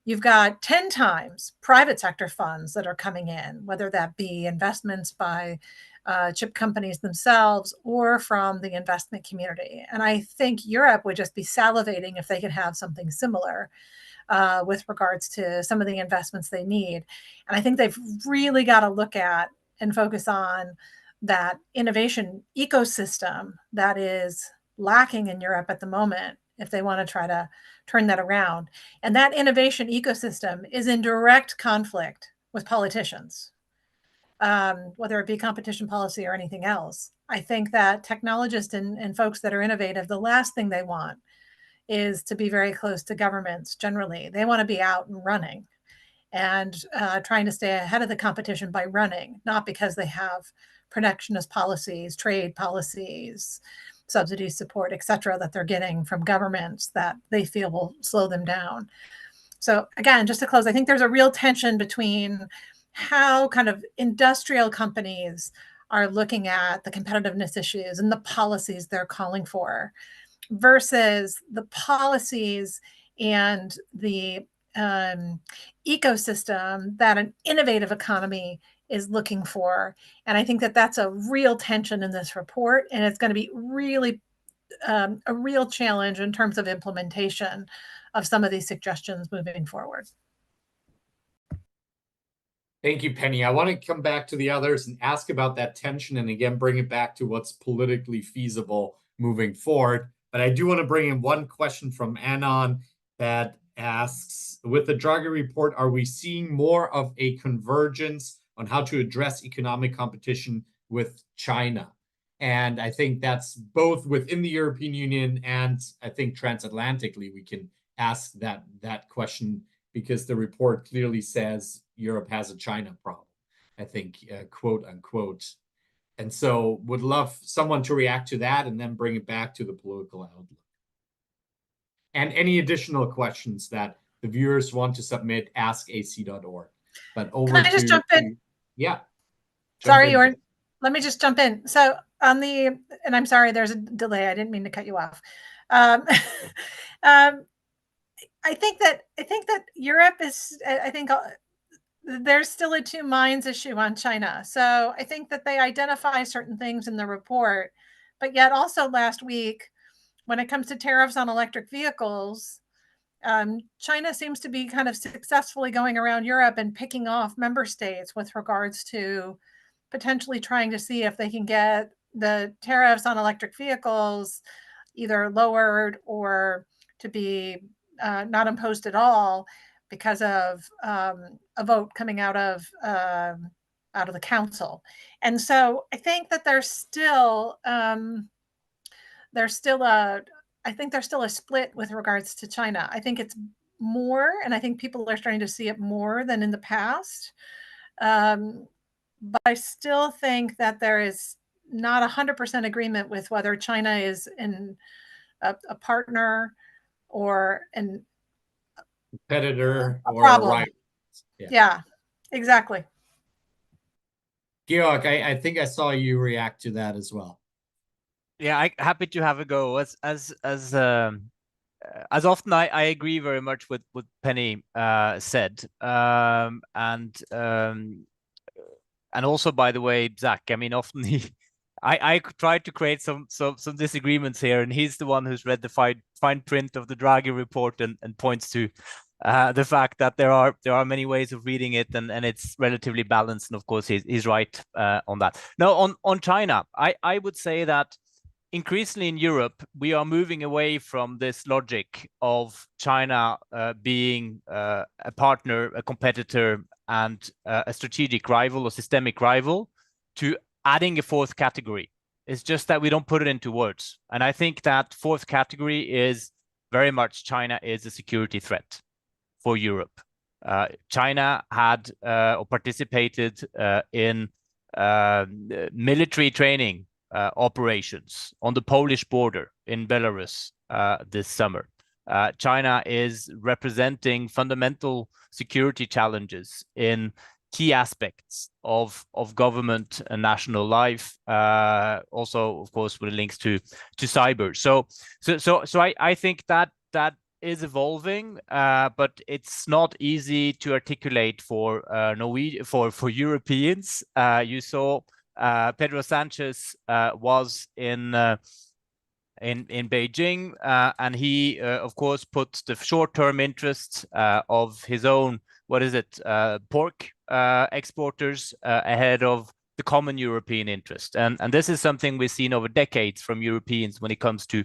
you've got 10 times private sector funds that are coming in, whether that be investments by chip companies themselves or from the investment community. And I think Europe would just be salivating if they could have something similar with regards to some of the investments they need. And I think they've really got to look at and focus on that innovation ecosystem that is lacking in Europe at the moment if they want to try to turn that around. And that innovation ecosystem is in direct conflict with politicians, whether it be competition policy or anything else. I think that technologists and folks that are innovative, the last thing they want is to be very close to governments generally. They want to be out and running and trying to stay ahead of the competition by running, not because they have protectionist policies, trade policies, subsidy support, et cetera, that they're getting from governments that they feel will slow them down. So again, just to close, I think there's a real tension between how kind of industrial companies are looking at the competitiveness issues and the policies they're calling for versus the policies and the ecosystem that an innovative economy is looking for. And I think that that's a real tension in this report, and it's going to be really a real challenge in terms of implementation of some of these suggestions moving forward. Thank you, Penny. I want to come back to the others and ask about that tension and again bring it back to what's politically feasible moving forward. But I do want to bring in one question from Anon that asks, with the Draghi report, are we seeing more of a convergence on how to address economic competition with China? And I think that's both within the European Union and I think transatlantically we can ask that question, because the report clearly says Europe has a China problem, I think, quote unquote. And so would love someone to react to that and then bring it back to the political outlook. And any additional questions that the viewers want to submit, askac.org. But over Can I just jump in? Yeah. Sorry, Jorn. Let me just jump in. So on the, and I'm sorry, there's a delay. I didn't mean to cut you off. I think that Europe is, I think there's still a two minds issue on China. So I think that they identify certain things in the report, but yet also last week, when it comes to tariffs on electric vehicles, China seems to be kind of successfully going around Europe and picking off member states with regards to potentially trying to see if they can get the tariffs on electric vehicles either lowered or to be not imposed at all because of a vote coming out of the council. And so I think that there's still a split with regards to China. I think it's more, and I think people are starting to see it more than in the past. But I still think that there is not 100% agreement with whether China is a partner or a competitor or problem. a rival. Yeah, exactly. Georg, I think I saw you react to that as well. Yeah, I'm happy to have a go. As often, I agree very much with what Penny said, and also, by the way, Zach. I mean, often I tried to create some disagreements here, and he's the one who's read the fine print of the Draghi report and points to the fact that there are many ways of reading it, and it's relatively balanced. And of course, he's right on that. Now, on China, I would say that increasingly in Europe, we are moving away from this logic of China being a partner, a competitor, and a strategic rival or systemic rival, to adding a fourth category. It's just that we don't put it into words. And I think that fourth category is very much China is a security threat for Europe. China had or participated in military training operations on the Polish border in Belarus this summer. China is representing fundamental security challenges in key aspects of government and national life. Also, of course, with links to cyber. So I think that is evolving, but it's not easy to articulate for Europeans. You saw Pedro Sanchez was in Beijing, and he, of course, put the short-term interests of his own, pork exporters ahead of the common European interest. And this is something we've seen over decades from Europeans when it comes to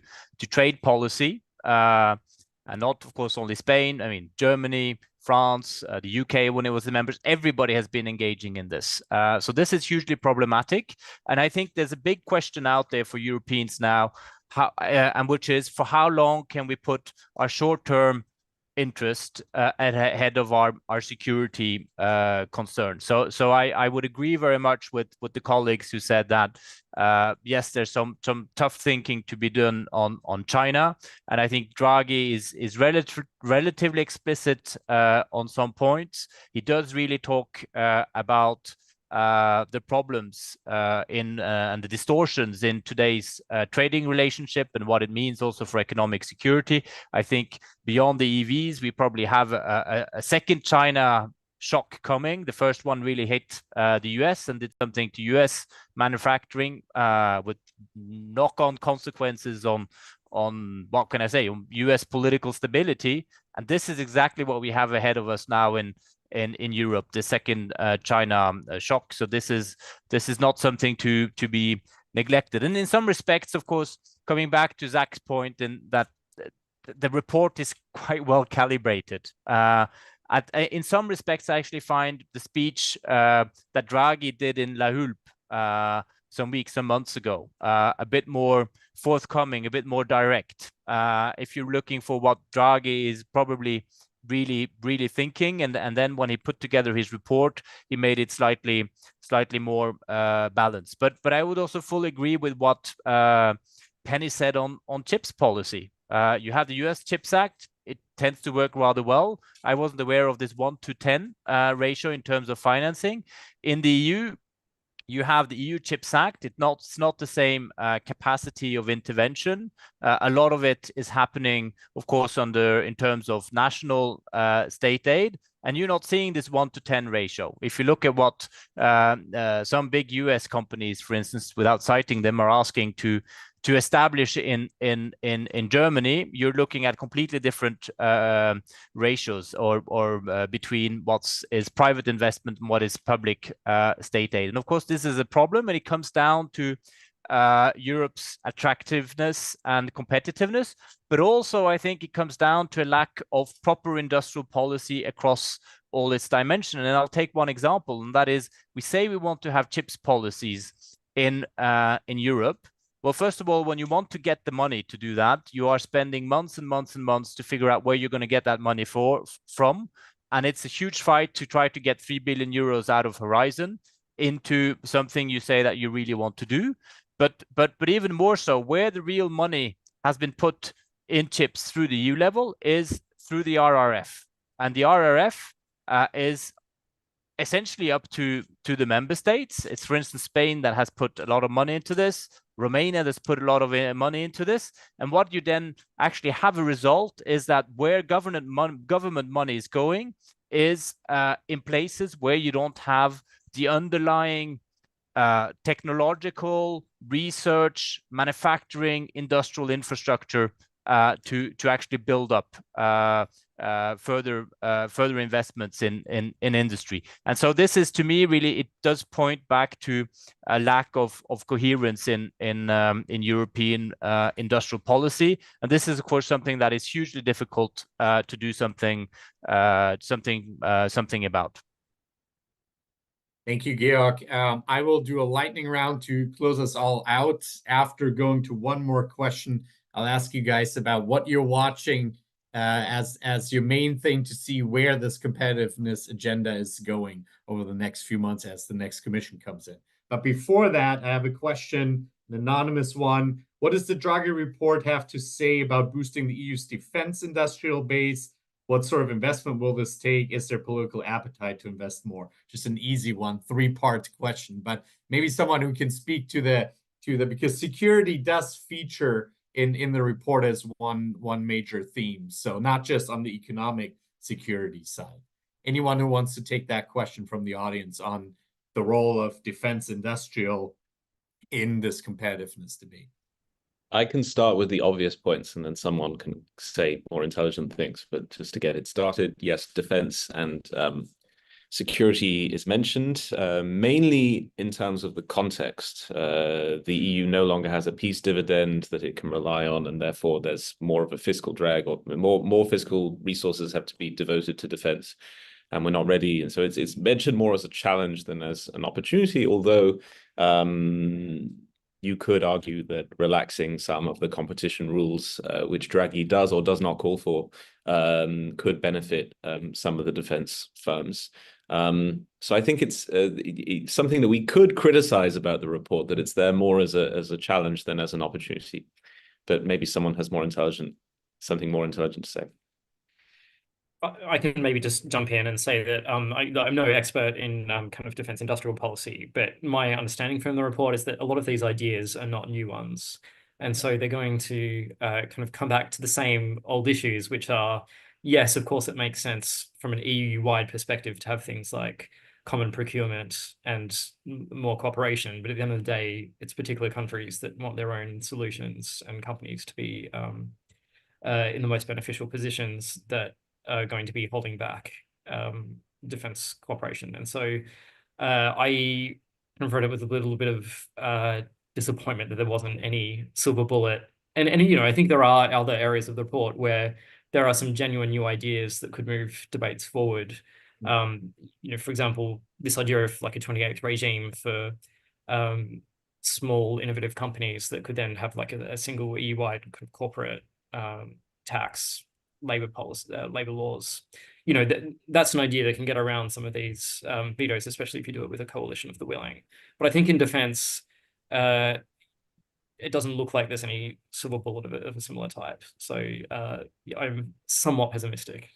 trade policy, and not, of course, only Spain. I mean, Germany, France, the UK, when it was the members, everybody has been engaging in this. So this is hugely problematic. And I think there's a big question out there for Europeans now, and which is, for how long can we put our short-term interest ahead of our security concerns? So I would agree very much with the colleagues who said that yes, there's some tough thinking to be done on China, and I think Draghi is relatively explicit on some points. He does really talk about the problems and the distortions in today's trading relationship and what it means also for economic security. I think beyond the EVs, we probably have a second China shock coming. The first one really hit the US and did something to US manufacturing with knock-on consequences on what can I say, on US political stability. And this is exactly what we have ahead of us now in Europe, the second China shock. So this is not something to be neglected. And in some respects, of course, coming back to Zach's point, in that the report is quite well calibrated. In some respects, I actually find the speech that Draghi did in La Hulpe some months ago a bit more forthcoming, a bit more direct. If you're looking for what Draghi is probably really thinking, and then when he put together his report, he made it slightly more balanced. But I would also fully agree with what Penny said on chips policy. You have the US Chips Act. It tends to work rather well. I wasn't aware of this 1-to-10 ratio in terms of financing. In the EU, you have the EU Chips Act. It's not the same capacity of intervention. A lot of it is happening, of course, in terms of national state aid, and you're not seeing this 1-to-10 ratio. If you look at what some big US companies, for instance, without citing them, are asking to establish in Germany, you're looking at completely different ratios or between what is private investment and what is public state aid. And of course, this is a problem, and it comes down to Europe's attractiveness and competitiveness, but also I think it comes down to a lack of proper industrial policy across all its dimensions. And I'll take one example, and that is, we say we want to have chips policies in Europe. Well, first of all, when you want to get the money to do that, you are spending months and months and months to figure out where you're going to get that money from. And it's a huge fight to try to get 3 billion euros out of Horizon into something you say that you really want to do. But even more so, where the real money has been put in chips through the EU level is through the RRF. And the RRF is essentially up to the member states. It's, for instance, Spain that has put a lot of money into this. Romania that's put a lot of money into this. And what you then actually have a result is that where government money is going is in places where you don't have the underlying technological research, manufacturing, industrial infrastructure to actually build up further investments in industry. And so this is, to me, really, it does point back to a lack of coherence in European industrial policy. And this is, of course, something that is hugely difficult to do something about. Thank you, Georg. I will do a lightning round to close us all out. After going to one more question, I'll ask you guys about what you're watching as your main thing to see where this competitiveness agenda is going over the next few months as the next commission comes in. But before that, I have a question, an anonymous one. What does the Draghi report have to say about boosting the EU's defense industrial base? What sort of investment will this take? Is there political appetite to invest more? Just an easy one, three-part question, but maybe someone who can speak to the because security does feature in the report as one major theme. So not just on the economic security side. Anyone who wants to take that question from the audience on the role of defense industrial in this competitiveness debate? I can start with the obvious points and then someone can say more intelligent things. But just to get it started, yes, defense and security is mentioned, mainly in terms of the context. The EU no longer has a peace dividend that it can rely on, and therefore there's more of a fiscal drag, or more fiscal resources have to be devoted to defense, and we're not ready. And so it's mentioned more as a challenge than as an opportunity, although you could argue that relaxing some of the competition rules, which Draghi does or does not call for, could benefit some of the defense firms. So I think it's something that we could criticize about the report, that it's there more as a challenge than as an opportunity. But maybe someone has something more intelligent to say. I can maybe just jump in and say that I'm no expert in kind of defense industrial policy, but my understanding from the report is that a lot of these ideas are not new ones. And so they're going to kind of come back to the same old issues, which are, yes, of course, it makes sense from an EU-wide perspective to have things like common procurement and more cooperation. But at the end of the day, it's particular countries that want their own solutions and companies to be in the most beneficial positions that are going to be holding back defense cooperation. And so I kind of read it with a little bit of disappointment that there wasn't any silver bullet. And I think there are other areas of the report where there are some genuine new ideas that could move debates forward. For example, this idea of like a 28th regime for small innovative companies that could then have like a single EU-wide corporate tax, labor policy, labor laws. That's an idea that can get around some of these vetoes, especially if you do it with a coalition of the willing. But I think in defense, it doesn't look like there's any silver bullet of a similar type. So I'm somewhat pessimistic.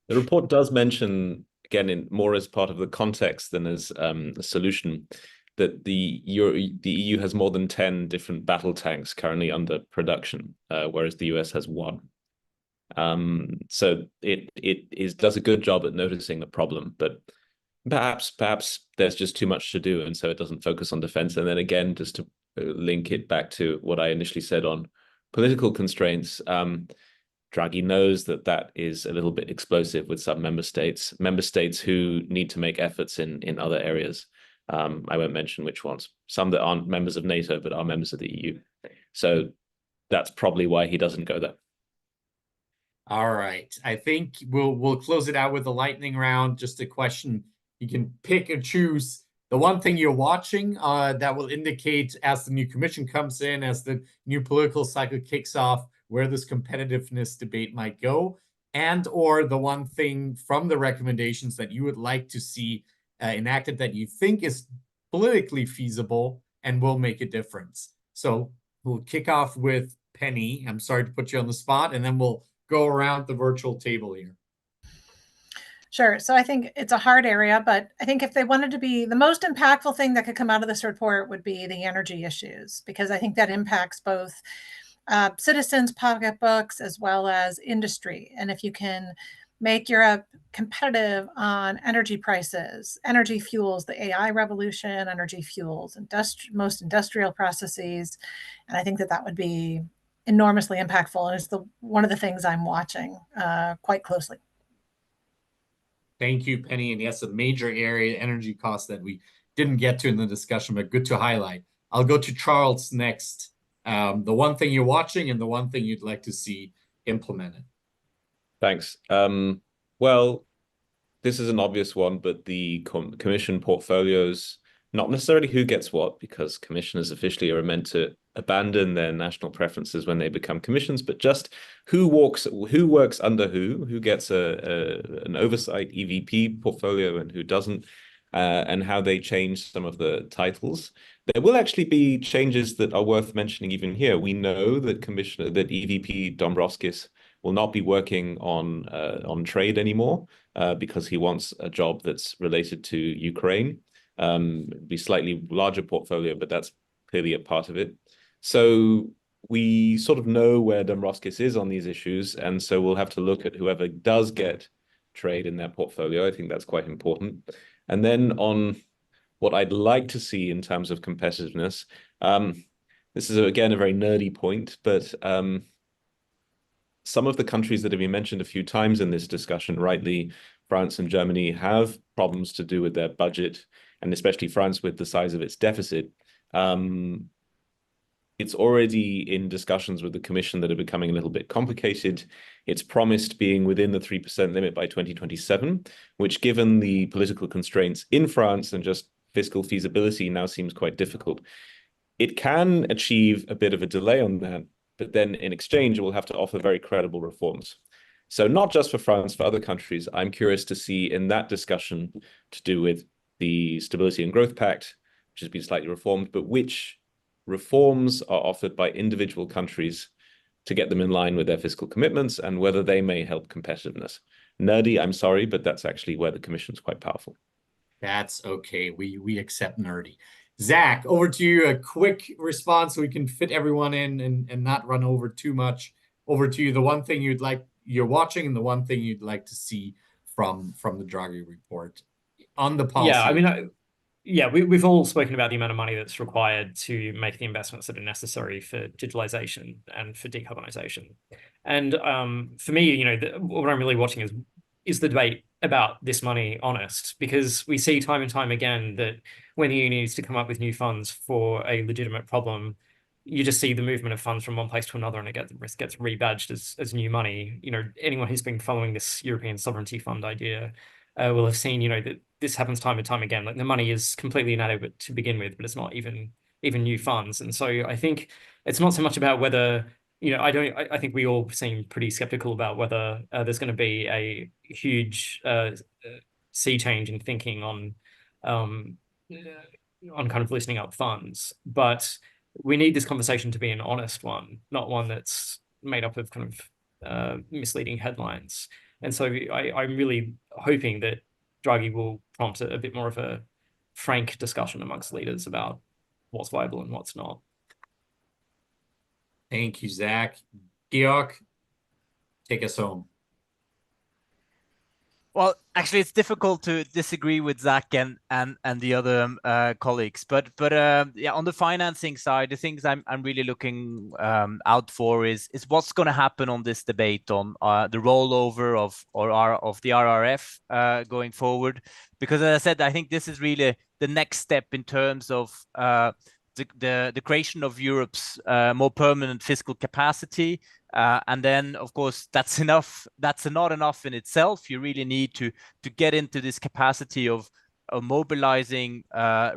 The report does mention, again, more as part of the context than as a solution, that the EU has more than 10 different battle tanks currently under production, whereas the US has one. So it does a good job at noticing the problem, but perhaps there's just too much to do, and so it doesn't focus on defense. And then again, just to link it back to what I initially said on political constraints, Draghi knows that is a little bit explosive with some member states who need to make efforts in other areas. I won't mention which ones, some that aren't members of NATO but are members of the EU. So that's probably why he doesn't go there. All right. I think we'll close it out with a lightning round. Just a question. You can pick and choose the one thing you're watching that will indicate, as the new commission comes in, as the new political cycle kicks off, where this competitiveness debate might go, and or the one thing from the recommendations that you would like to see enacted that you think is politically feasible and will make a difference. So we'll kick off with Penny. I'm sorry to put you on the spot, and then we'll go around the virtual table here. Sure. So I think it's a hard area, but I think if they wanted to be, the most impactful thing that could come out of this report would be the energy issues, because I think that impacts both citizens' pocketbooks as well as industry. And if you can make Europe competitive on energy prices, energy fuels, the AI revolution, energy fuels, most industrial processes, and I think that would be enormously impactful. And it's one of the things I'm watching quite closely. Thank you, Penny. And yes, a major area, energy costs that we didn't get to in the discussion, but good to highlight. I'll go to Charles next. The one thing you're watching and the one thing you'd like to see implemented. Thanks. Well, this is an obvious one, but the commission portfolios, not necessarily who gets what, because commissioners officially are meant to abandon their national preferences when they become commissions, but just who works under who gets an oversight EVP portfolio and who doesn't, and how they change some of the titles. There will actually be changes that are worth mentioning even here. We know that EVP Dombrovskis will not be working on trade anymore because he wants a job that's related to Ukraine. Be slightly larger portfolio, but that's clearly a part of it. So we sort of know where Dombrovskis is on these issues, and so we'll have to look at whoever does get trade in their portfolio. I think that's quite important. And then on what I'd like to see in terms of competitiveness. This is, again, a very nerdy point, but some of the countries that have been mentioned a few times in this discussion, rightly, France and Germany, have problems to do with their budget, and especially France with the size of its deficit. It's already in discussions with the Commission that are becoming a little bit complicated. It's promised being within the 3% limit by 2027, which, given the political constraints in France and just fiscal feasibility, now seems quite difficult. It can achieve a bit of a delay on that, but then in exchange, it will have to offer very credible reforms. So not just for France, for other countries, I'm curious to see in that discussion to do with the Stability and Growth Pact, which has been slightly reformed, but which reforms are offered by individual countries to get them in line with their fiscal commitments and whether they may help competitiveness. Nerdy, I'm sorry, but that's actually where the Commission's quite powerful. That's okay. We accept nerdy. Zach, over to you. A quick response so we can fit everyone in and not run over too much. Over to you. The one thing you're watching and the one thing you'd like to see from the Draghi report on the policy. Yeah, I mean, we've all spoken about the amount of money that's required to make the investments that are necessary for digitalization and for decarbonization. And for me, what I'm really watching is the debate about this money honest? Because we see time and time again that when the EU needs to come up with new funds for a legitimate problem, you just see the movement of funds from one place to another, and it gets rebadged as new money. Anyone who's been following this European sovereignty fund idea will have seen, that this happens time and time again. Like, the money is completely inadequate to begin with, but it's not even new funds. And so I think it's not so much about whether, I think we all seem pretty skeptical about whether there's going to be a huge sea change in thinking on kind of loosening up funds. But we need this conversation to be an honest one, not one that's made up of kind of misleading headlines. And so I'm really hoping that Draghi will prompt a bit more of a frank discussion amongst leaders about what's viable and what's not. Thank you, Zach. Georg, take us home. Well, actually, it's difficult to disagree with Zach and the other colleagues, but yeah, on the financing side, the things I'm really looking out for is what's going to happen on this debate on the rollover of the RRF going forward, because as I said, I think this is really the next step in terms of the creation of Europe's more permanent fiscal capacity. And then, of course, that's enough. That's not enough in itself. You really need to get into this capacity of mobilizing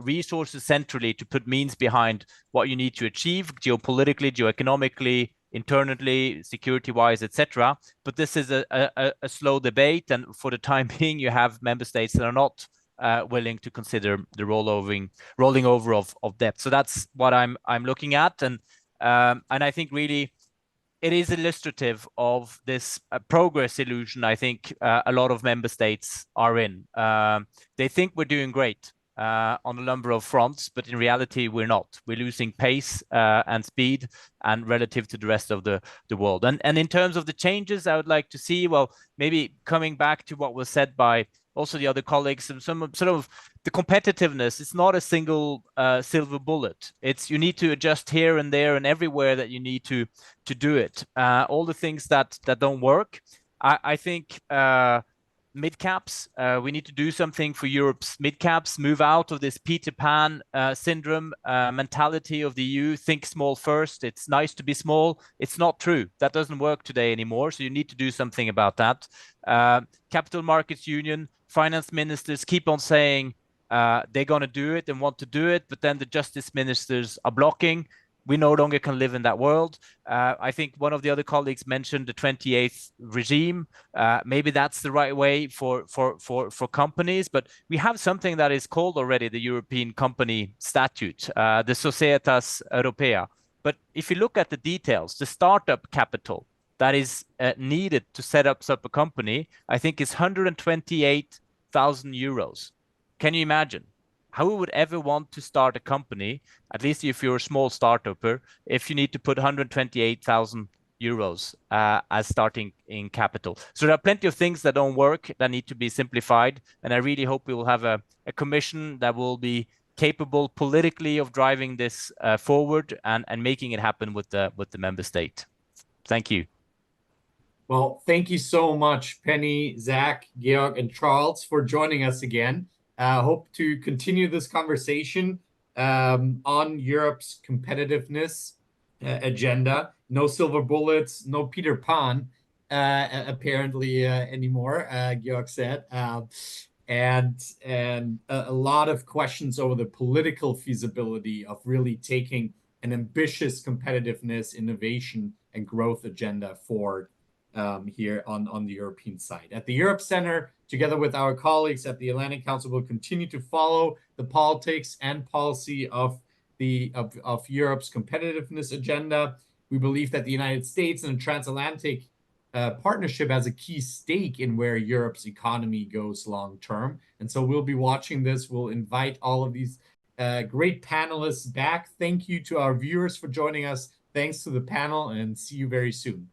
resources centrally to put means behind what you need to achieve geopolitically, geoeconomically, internally, security-wise, etc. But this is a slow debate, and for the time being, you have member states that are not willing to consider the rolling over of debt. So that's what I'm looking at, and I think really it is illustrative of this progress illusion I think a lot of member states are in. They think we're doing great on a number of fronts, but in reality, we're not. We're losing pace and speed and relative to the rest of the world. And in terms of the changes I would like to see, well, maybe coming back to what was said by also the other colleagues, some sort of the competitiveness. It's not a single silver bullet. You need to adjust here and there and everywhere that you need to do it. All the things that don't work. I think mid-caps, we need to do something for Europe's mid-caps, move out of this Peter Pan syndrome mentality of the EU, think small first. It's nice to be small. It's not true. That doesn't work today anymore. So you need to do something about that. Capital Markets Union, finance ministers keep on saying they're going to do it and want to do it, but then the justice ministers are blocking. We no longer can live in that world. I think one of the other colleagues mentioned the 28th regime. Maybe that's the right way for companies, but we have something that is called already the European Company Statute, the Societas Europea. But if you look at the details, the startup capital that is needed to set up a company, I think is 128,000 euros. Can you imagine? How we would ever want to start a company, at least if you're a small startupper, if you need to put 128,000 euros as starting in capital. So there are plenty of things that don't work that need to be simplified. And I really hope we will have a commission that will be capable politically of driving this forward and making it happen with the member state. Thank you. Well, thank you so much, Penny, Zach, Georg, and Charles for joining us again. Hope to continue this conversation on Europe's competitiveness agenda. No silver bullets, no Peter Pan, apparently anymore, Georg said. And a lot of questions over the political feasibility of really taking an ambitious competitiveness, innovation, and growth agenda forward here on the European side. At the Europe Center, together with our colleagues at the Atlantic Council, we'll continue to follow the politics and policy of Europe's competitiveness agenda. We believe that the United States and the transatlantic partnership has a key stake in where Europe's economy goes long term. And so we'll be watching this. We'll invite all of these great panelists back. Thank you to our viewers for joining us. Thanks to the panel, and see you very soon.